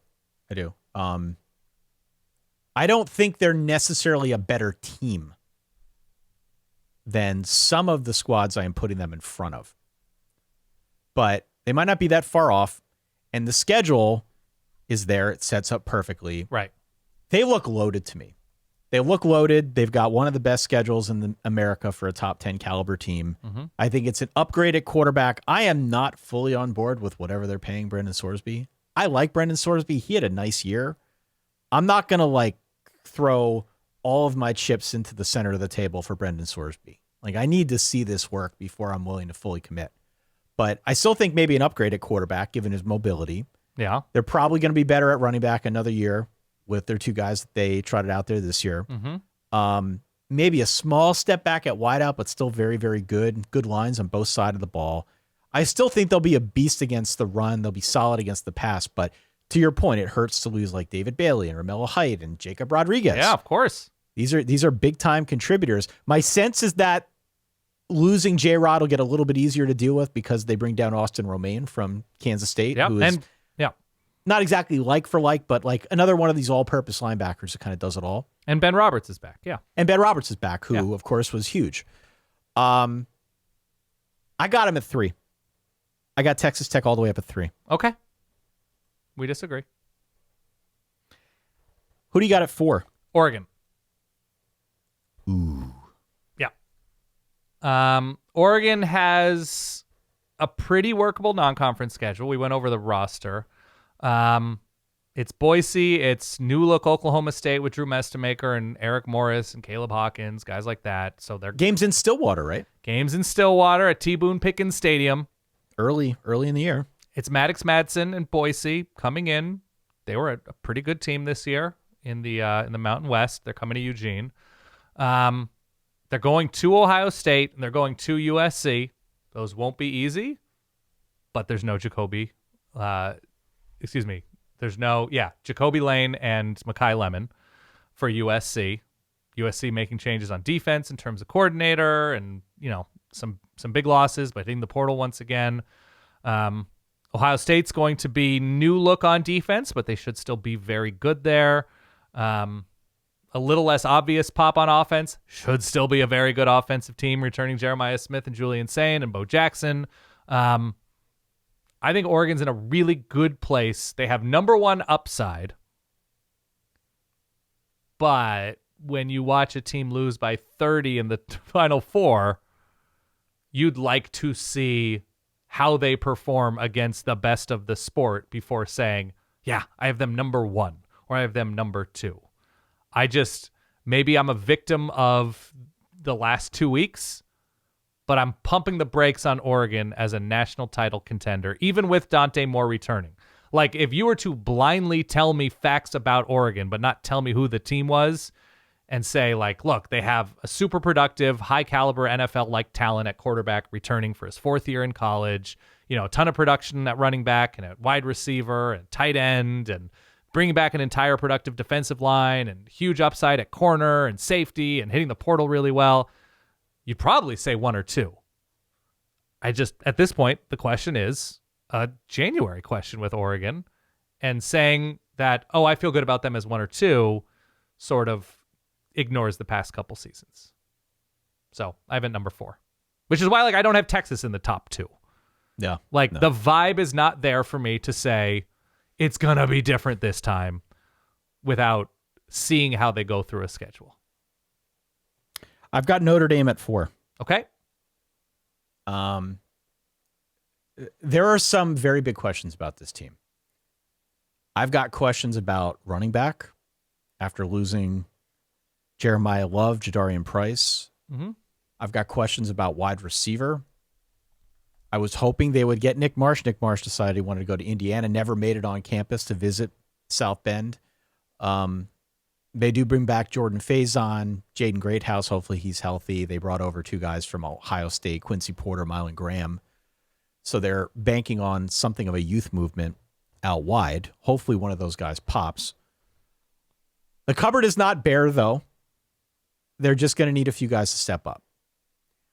I do. I don't think they're necessarily a better team than some of the squads I am putting them in front of. But they might not be that far off. And the schedule is there. It sets up perfectly. Right. They look loaded to me. They look loaded. They've got one of the best schedules in America for a top 10 caliber team. Mm-hmm. I think it's an upgrade at quarterback. I am not fully on board with whatever they're paying Brendan Sorsby. I like Brendan Sorsby. He had a nice year. I'm not going to throw all of my chips into the center of the table for Brendan Sorsby. I need to see this work before I'm willing to fully commit. But I still think maybe an upgrade at quarterback, given his mobility. Yeah. They're probably going to be better at running back another year with their 2 guys that they trotted out there this year. Mm-hmm. Maybe a small step back at wideout, but still very, very good. Good lines on both sides of the ball. I still think they'll be a beast against the run. They'll be solid against the pass. But to your point, it hurts to lose David Bailey and Romello Height and Jacob Rodriguez. Yeah, of course. These are big-time contributors. My sense is that losing J-Rod will get a little bit easier to deal with because they bring down Austin Romaine from Kansas State, who is not exactly like for like, but another one of these all-purpose linebackers that kind of does it all. And Ben Roberts is back, yeah. And Ben Roberts is back, who, of course, was huge. I got him at 3. I got Texas Tech all the way up at 3. Okay. We disagree. Who do you got at 4? Oregon. Ooh. Yeah. Oregon has a pretty workable non-conference schedule. We went over the roster. It's Boise, it's new look Oklahoma State with Drew Mestemaker and Eric Morris and Caleb Hawkins, guys like that. So they're games in Stillwater, right? Games in Stillwater at T. Boone Pickens Stadium. Early in the year. It's Maddox Madsen and Boise coming in. They were a pretty good team this year in the Mountain West. They're coming to Eugene. They're going to Ohio State and they're going to USC. Those won't be easy, but there's no Jacoby. Jacoby Lane and Mekhi Lemon for USC. USC making changes on defense in terms of coordinator and, some big losses, but hitting the portal once again. Ohio State's going to be new look on defense, but they should still be very good there. A little less obvious pop on offense. Should still be a very good offensive team, returning Jeremiah Smith and Julian Sain and Bo Jackson. I think Oregon's in a really good place. They have number 1 upside. But when you watch a team lose by 30 in the Final Four, you'd like to see how they perform against the best of the sport before saying, yeah, I have them number 1 or I have them number 2. Maybe I'm a victim of the last 2 weeks, but I'm pumping the brakes on Oregon as a national title contender, even with Dante Moore returning. If you were to blindly tell me facts about Oregon, but not tell me who the team was, and say, like, look, they have a super productive, high caliber NFL-like talent at quarterback returning for his 4th year in college, a ton of production at running back and at wide receiver and tight end, and bringing back an entire productive defensive line and huge upside at corner and safety and hitting the portal really well, you'd probably say 1 or 2. At this point, the question is a January question with Oregon, and saying that, I feel good about them as 1 or 2 sort of ignores the past couple seasons. So I have it number 4, which is why I don't have Texas in the top 2. Yeah. The vibe is not there for me to say it's going to be different this time without seeing how they go through a schedule. I've got Notre Dame at 4. Okay. There are some very big questions about this team. I've got questions about running back after losing Jeremiah Love, Jadarian Price. Mm-hmm. I've got questions about wide receiver. I was hoping they would get Nick Marsh. Nick Marsh decided he wanted to go to Indiana, never made it on campus to visit South Bend. They do bring back Jordan Faison, Jaden Greathouse. Hopefully he's healthy. They brought over 2 guys from Ohio State, Quincy Porter, Mylan Graham. So they're banking on something of a youth movement out wide. Hopefully one of those guys pops. The cupboard is not bare, though. They're just going to need a few guys to step up.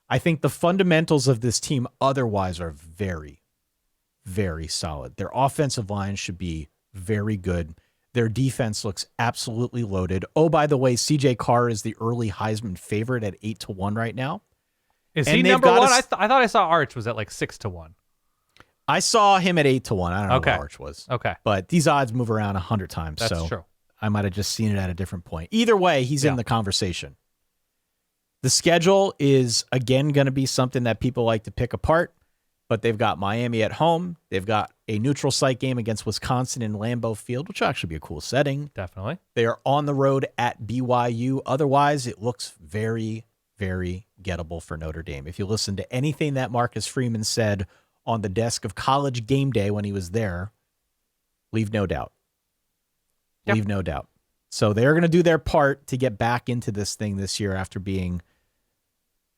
I think the fundamentals of this team otherwise are very, very solid. Their offensive line should be very good. Their defense looks absolutely loaded. Oh, by the way, CJ Carr is the early Heisman favorite at 8-1 right now. Is he number 1? I thought I saw Arch was at 6-1. I saw him at 8-1. I don't know Okay. what Arch was. Okay. But these odds move around 100 times. That's true. I might have just seen it at a different point. Either way, he's in the conversation. The schedule is, again, going to be something that people like to pick apart, but they've got Miami at home. They've got a neutral site game against Wisconsin in Lambeau Field, which will actually be a cool setting. Definitely. They are on the road at BYU. Otherwise, it looks very, very gettable for Notre Dame. If you listen to anything that Marcus Freeman said on the desk of College Game Day when he was there, leave no doubt. Yep. Leave no doubt. So they're going to do their part to get back into this thing this year after being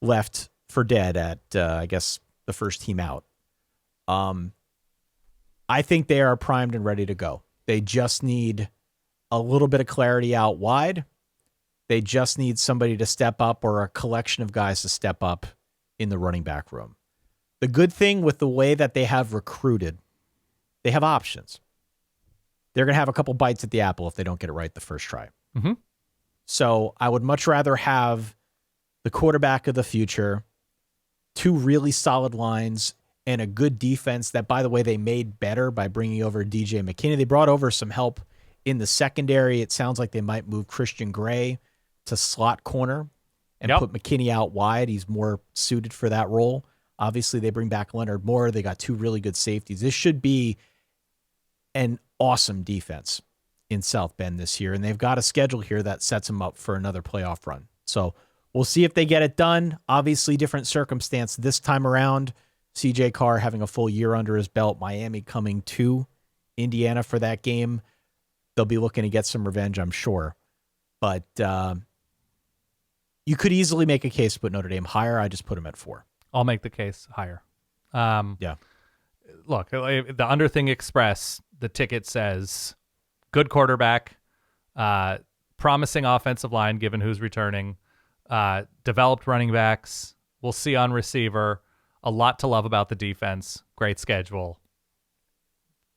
left for dead at, I guess, the first team out. I think they are primed and ready to go. They just need a little bit of clarity out wide. They just need somebody to step up, or a collection of guys to step up in the running back room. The good thing with the way that they have recruited, they have options. They're going to have a couple bites at the apple if they don't get it right the first try. Mm-hmm. So I would much rather have the quarterback of the future, 2 really solid lines, and a good defense that, by the way, they made better by bringing over DJ McKinney. They brought over some help in the secondary. It sounds like they might move Christian Gray to slot corner and put McKinney out wide. He's more suited for that role. Obviously, they bring back Leonard Moore. They got 2 really good safeties. This should be an awesome defense in South Bend this year, and they've got a schedule here that sets them up for another playoff run. So we'll see if they get it done. Obviously, different circumstance this time around. CJ Carr having a full year under his belt. Miami coming to Indiana for that game. They'll be looking to get some revenge, I'm sure. But you could easily make a case to put Notre Dame higher. I just put them at 4. I'll make the case higher. Yeah. Look, the Underthing Express, the ticket says good quarterback, promising offensive line given who's returning, developed running backs. We'll see on receiver. A lot to love about the defense. Great schedule.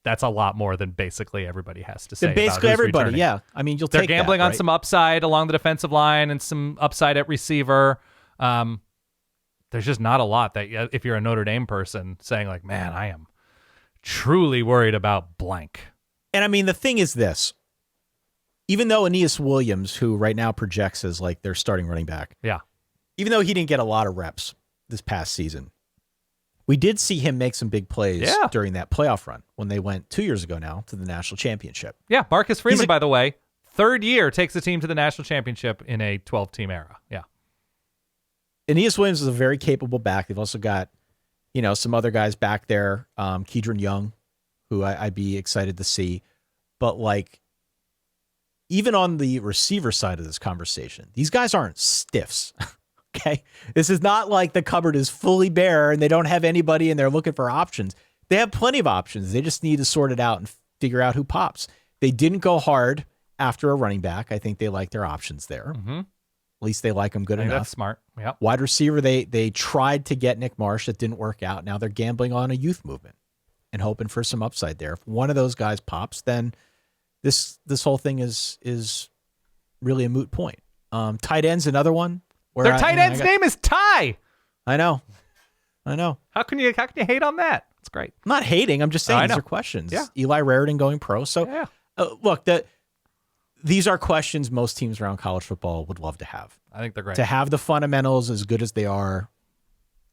That's a lot more than basically everybody has to say. Basically about who's everybody, returning. yeah. I mean, They're gambling on some upside along the defensive line and some upside at receiver. There's just not a lot that, if you're a Notre Dame person, saying like, man, I am truly worried about blank. And I mean, the thing is this. Even though Aeneas Williams, who right now projects as like their starting running back, even though he didn't get a lot of reps this past season, we did see him make some big plays during that playoff run when they went 2 years ago now to the national championship. Yeah, Marcus Freeman, by the way, 3rd year takes the team to the national championship in a 12-team era. Yeah. Aeneas Williams is a very capable back. They've also got, some other guys back there, Keedron Young, who I'd be excited to see. But like, even on the receiver side of this conversation, these guys aren't stiffs. Okay. This is not like the cupboard is fully bare and they don't have anybody and they're looking for options. They have plenty of options. They just need to sort it out and figure out who pops. They didn't go hard after a running back. I think they like their options there. Mm-hmm. At least they like them good enough. That's smart. Yep. Wide receiver, they tried to get Nick Marsh. It didn't work out. Now they're gambling on a youth movement and hoping for some upside there. If one of those guys pops, then this whole thing is really a moot point. Tight end's another one. Their tight end's name is Ty. I know. How can you hate on that? It's great. I'm not hating. I'm just saying these are questions. Yeah. Eli Raritan going pro. So yeah. Look, these are questions most teams around college football would love to have. I think they're great. To have the fundamentals as good as they are,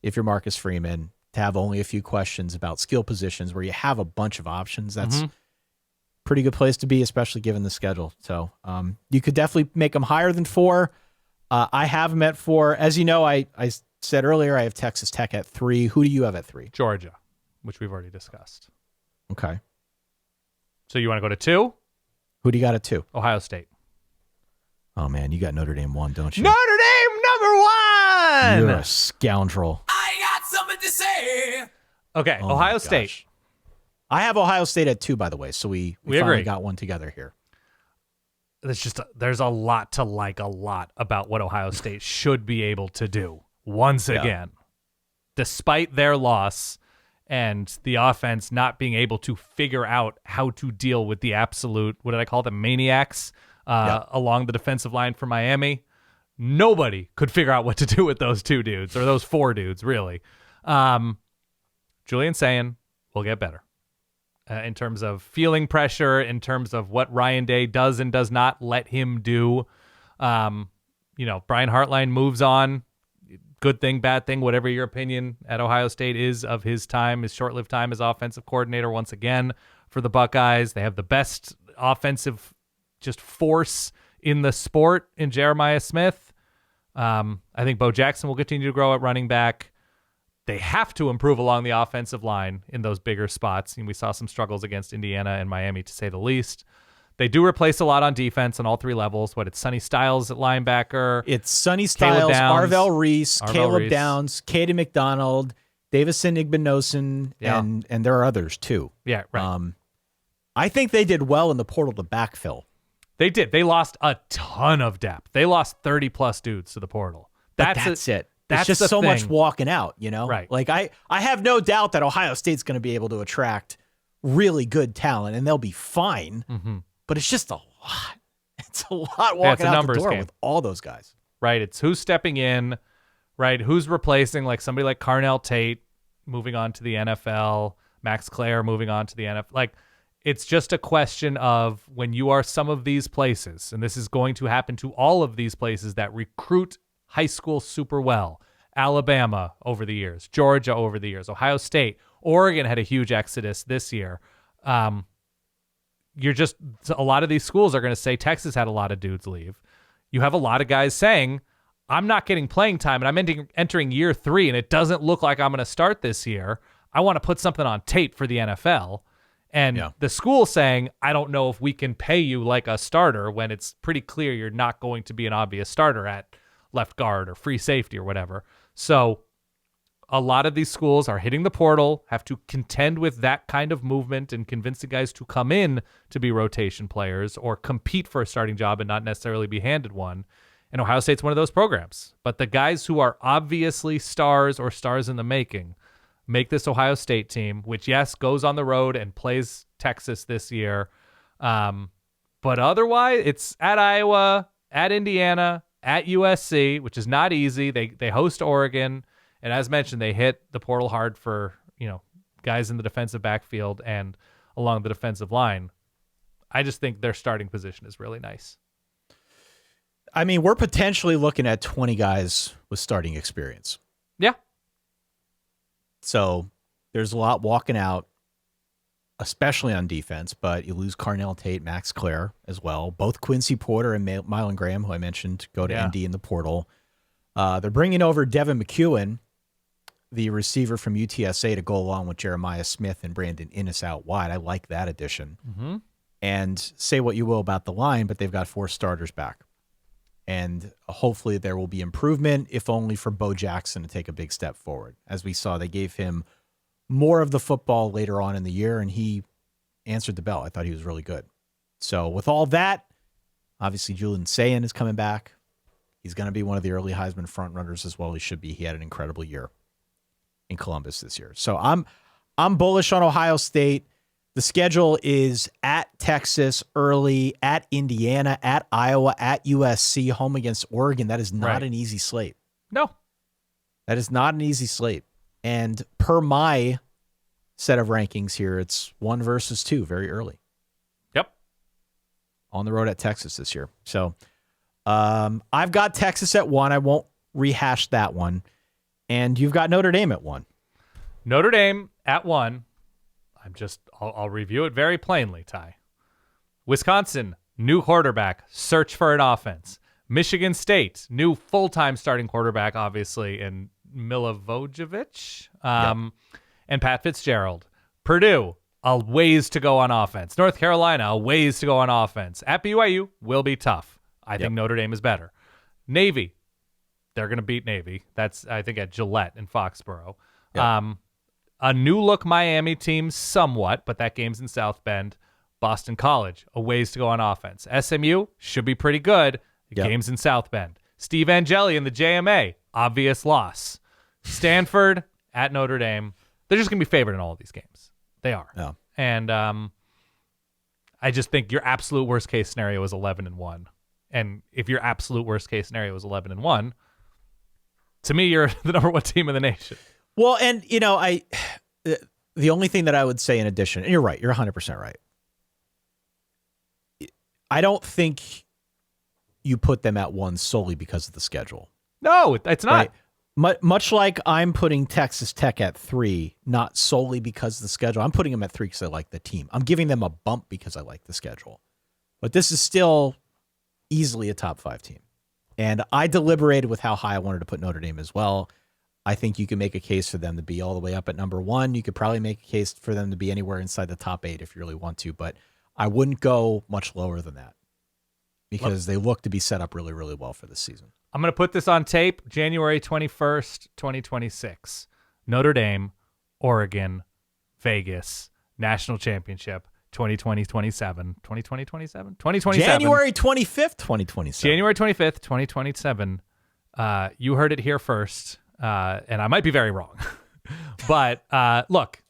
if you're Marcus Freeman, to have only a few questions about skill positions where you have a bunch of options, that's a pretty good place to be, especially given the schedule. So you could definitely make them higher than 4. I have them at 4. As you know, I said earlier, I have Texas Tech at 3. Who do you have at 3? Georgia, which we've already discussed. Okay. So you want to go to 2? Who do you got at 2? Ohio State. Oh, man, you got Notre Dame 1, don't you? Notre Dame number 1! You're a scoundrel. I got something to say. Okay, Oh Ohio State. I have Ohio State at 2, by the way, so we finally agree. got one together here. There's a lot to like about what Ohio State should be able to do once again, despite their loss and the offense not being able to figure out how to deal with the absolute, what did I call them, maniacs along the defensive line for Miami. Nobody could figure out what to do with those 2 dudes, or those 4 dudes, really. Julian saying will get better. In terms of feeling pressure, in terms of what Ryan Day does and does not let him do. Brian Hartline moves on. Good thing, bad thing, whatever your opinion at Ohio State is of his short-lived time as offensive coordinator once again for the Buckeyes. They have the best offensive just force in the sport in Jeremiah Smith. I think Bo Jackson will continue to grow at running back. They have to improve along the offensive line in those bigger spots. And we saw some struggles against Indiana and Miami, to say the least. They do replace a lot on defense on all 3 levels. It's Sonny Styles at linebacker. It's Sonny Styles, Arvell Reese, Caleb Reese. Downs, Katie McDonald, Davison Igbinosun, and there are others too. Yeah, right. I think they did well in the portal to backfill. They did. They lost a ton of depth. They lost 30-plus dudes to the portal. That's it. That's it's just so thing. much walking out, Right. Like I have no doubt that Ohio State's going to be able to attract really good talent, and they'll be fine. Mm-hmm. But it's just a lot. It's a lot walking out the door with all those guys. Right. It's who's stepping in, right? Who's replacing somebody like Carnell Tate moving on to the NFL, Max Clare moving on to the NFL. It's just a question of when you are some of these places, and this is going to happen to all of these places that recruit high school super well. Alabama over the years, Georgia over the years, Ohio State, Oregon had a huge exodus this year. A lot of these schools are going to say Texas had a lot of dudes leave. You have a lot of guys saying, I'm not getting playing time and I'm entering year 3 and it doesn't look like I'm going to start this year. I want to put something on tape for the NFL. And the school saying, I don't know if we can pay you like a starter when it's pretty clear you're not going to be an obvious starter at left guard or free safety or whatever. So a lot of these schools are hitting the portal, have to contend with that kind of movement and convince the guys to come in to be rotation players or compete for a starting job and not necessarily be handed one. And Ohio State's one of those programs. But the guys who are obviously stars or stars in the making make this Ohio State team, which, yes, goes on the road and plays Texas this year. But otherwise, it's at Iowa, at Indiana, at USC, which is not easy. They host Oregon. And as mentioned, they hit the portal hard for, guys in the defensive backfield and along the defensive line. I just think their starting position is really nice. I mean, we're potentially looking at 20 guys with starting experience. Yeah. So there's a lot walking out, especially on defense, but you lose Carnell Tate, Max Clare as well. Both Quincy Porter and Mylan Graham, who I mentioned, go to ND in the portal. They're bringing over Devin McEwen, the receiver from UTSA, to go along with Jeremiah Smith and Brandon Innes out wide. I like that addition. Mm-hmm. And say what you will about the line, but they've got 4 starters back. And hopefully there will be improvement, if only for Bo Jackson to take a big step forward. As we saw, they gave him more of the football later on in the year, and he answered the bell. I thought he was really good. So with all that, obviously Julian Sayin is coming back. He's going to be one of the early Heisman frontrunners as well. He should be. He had an incredible year in Columbus this year. So I'm bullish on Ohio State. The schedule is at Texas early, at Indiana, at Iowa, at USC, home against Oregon. That is not an easy slate. No. That is not an easy slate. And per my set of rankings here, it's 1 versus 2 very early. Yep. On the road at Texas this year. So I've got Texas at 1. I won't rehash that one. And you've got Notre Dame at 1. Notre Dame at 1. I'll review it very plainly, Ty. Wisconsin, new quarterback, search for an offense. Michigan State, new full-time starting quarterback, obviously, in Milivojevic, and Pat Fitzgerald. Purdue, a ways to go on offense. North Carolina, a ways to go on offense. At BYU, will be tough. I think Notre Dame is better. Navy, they're going to beat Navy. That's, I think, at Gillette in Foxborough. Yep. A new-look Miami team somewhat, but that game's in South Bend. Boston College, a ways to go on offense. SMU should be pretty good. Game's in South Bend. Steve Angeli in the JMA, obvious loss. Stanford at Notre Dame. They're just going to be favored in all of these games. They are. Yeah. And I just think your absolute worst-case scenario is 11-1. And if your absolute worst-case scenario is 11-1, to me, you're the number 1 team in the nation. Well, and, the only thing that I would say in addition, and you're right, you're 100% right. I don't think you put them at 1 solely because of the schedule. No, it's not. Right? Much like I'm putting Texas Tech at 3, not solely because of the schedule. I'm putting them at 3 because I like the team. I'm giving them a bump because I like the schedule. But this is still easily a top 5 team. And I deliberated with how high I wanted to put Notre Dame as well. I think you can make a case for them to be all the way up at number 1. You could probably make a case for them to be anywhere inside the top 8 if you really want to, but I wouldn't go much lower than that because they look to be set up really, really well for this season. I'm going to put this on tape, January 21st, 2026. Notre Dame, Oregon, Vegas, National Championship, 2020-27. 2020-27? 2027. January 25th, 2027. January 25th, 2027. You heard it here first. And I might be very wrong, but look,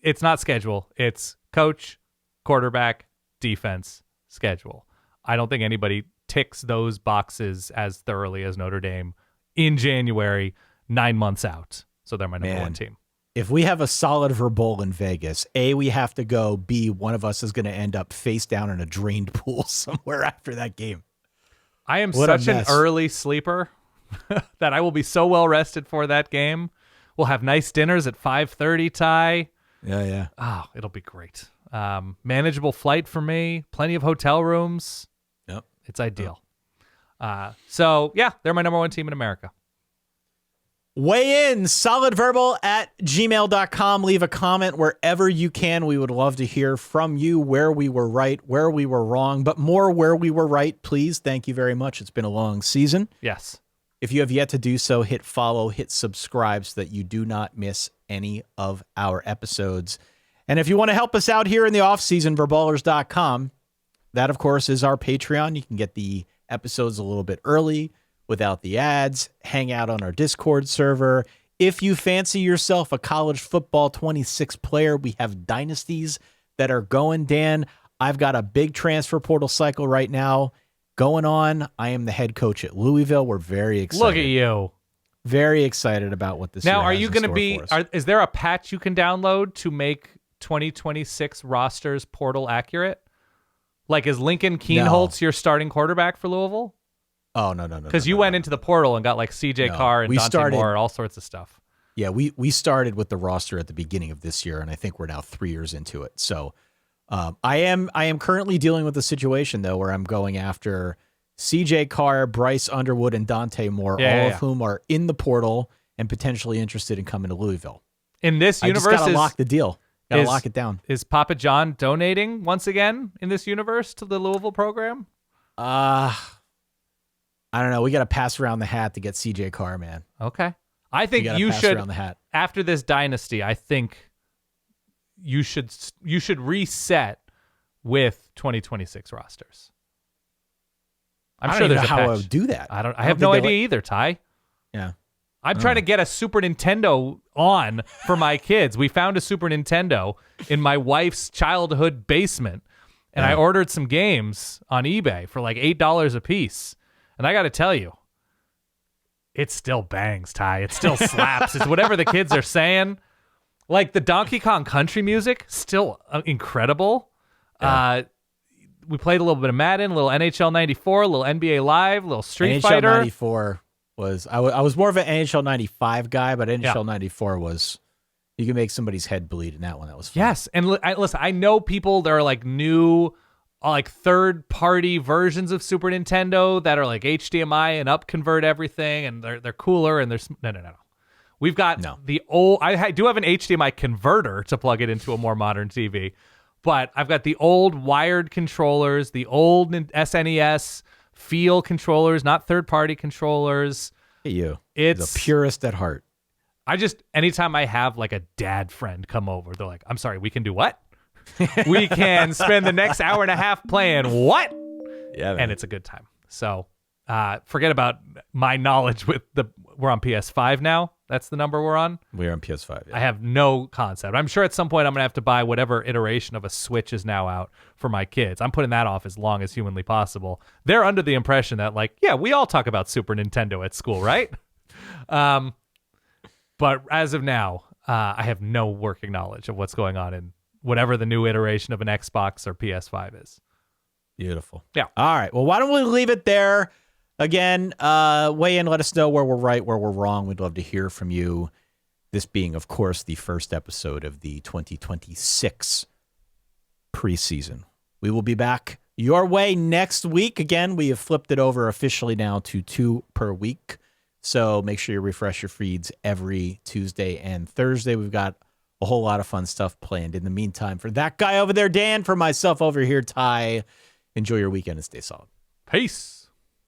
it's not schedule. It's coach, quarterback, defense, schedule. I don't think anybody ticks those boxes as thoroughly as Notre Dame in January, 9 months out. So they're my number 1 team. If we have a solid Verbowl in Vegas, A, we have to go. B, one of us is going to end up face down in a drained pool somewhere after that game. I am such an early sleeper that I will be so well rested for that game. We'll have nice dinners at 5:30, Ty. Yeah. Oh, it'll be great. Manageable flight for me. Plenty of hotel rooms. Yep. It's ideal. So, yeah, they're my number 1 team in America. Weigh in, solidverbal@gmail.com. Leave a comment wherever you can. We would love to hear from you where we were right, where we were wrong, but more where we were right, please. Thank you very much. It's been a long season. Yes. If you have yet to do so, hit follow, hit subscribe so that you do not miss any of our episodes. And if you want to help us out here in the offseason, verballers.com. That, of course, is our Patreon. You can get the episodes a little bit early without the ads, hang out on our Discord server. If you fancy yourself a college football 26 player, we have dynasties that are going, Dan. I've got a big transfer portal cycle right now going on. I am the head coach at Louisville. We're very excited. Look at you. Very excited about what this now, year are has you in going to store be, for us. is there a patch you can download to make 2026 rosters portal accurate? Like, is Lincoln Keenholz your starting quarterback for Louisville? Oh, no. Because you went into the portal and got like CJ Carr and Dante Moore and all sorts of stuff. Yeah, we started with the roster at the beginning of this year, and I think we're now 3 years into it. So I am currently dealing with a situation, though, where I'm going after CJ Carr, Bryce Underwood, and Dante Moore, all of whom are in the portal and potentially interested in coming to Louisville. In this universe, I just got to lock the deal. Gotta lock it down. Is Papa John donating once again in this universe to the Louisville program? I don't know. We got to pass around the hat to get CJ Carr, man. Okay. I think gotta you pass should, around the hat. after this dynasty, I think you should reset with 2026 rosters. I'm I don't sure even there's know a how patch. I would do that. I have no idea either, Ty. Yeah. I'm trying to get a Super Nintendo on for my kids. We found a Super Nintendo in my wife's childhood basement, and I ordered some games on eBay for like $8 a piece. And I got to tell you, it still bangs, Ty. It still slaps. It's whatever the kids are saying. Like the Donkey Kong country music, still incredible. Yeah. We played a little bit of Madden, a little NHL 94, a little NBA Live, a little Street Fighter. NHL 94 was I was more of an NHL 95 guy, but NHL 94 was you can make somebody's head bleed in that one. That was fun. Yes, and listen, I know people that are like new, like third-party versions of Super Nintendo that are like HDMI and up convert everything, and they're cooler and there's no. We've got the old. I do have an HDMI converter to plug it into a more modern TV, but I've got the old wired controllers, the old SNES feel controllers, not third-party controllers. Hey, you. It's the purist at heart. Anytime I have like a dad friend come over, they're like, I'm sorry, we can do what? We can spend the next hour and a half playing what? Yeah, man. And it's a good time. So forget about my knowledge we're on PS5 now. That's the number we're on. We're on PS5. Yeah. I have no concept. I'm sure at some point I'm going to have to buy whatever iteration of a Switch is now out for my kids. I'm putting that off as long as humanly possible. They're under the impression that like, yeah, we all talk about Super Nintendo at school, right? But as of now, I have no working knowledge of what's going on in whatever the new iteration of an Xbox or PS5 is. Beautiful. Yeah. All right. Well, why don't we leave it there? Again, weigh in, let us know where we're right, where we're wrong. We'd love to hear from you. This being, of course, the first episode of the 2026 preseason. We will be back your way next week. Again, we have flipped it over officially now to 2 per week. So make sure you refresh your feeds every Tuesday and Thursday. We've got a whole lot of fun stuff planned. In the meantime, for that guy over there, Dan, for myself over here, Ty, enjoy your weekend and stay solid. Peace.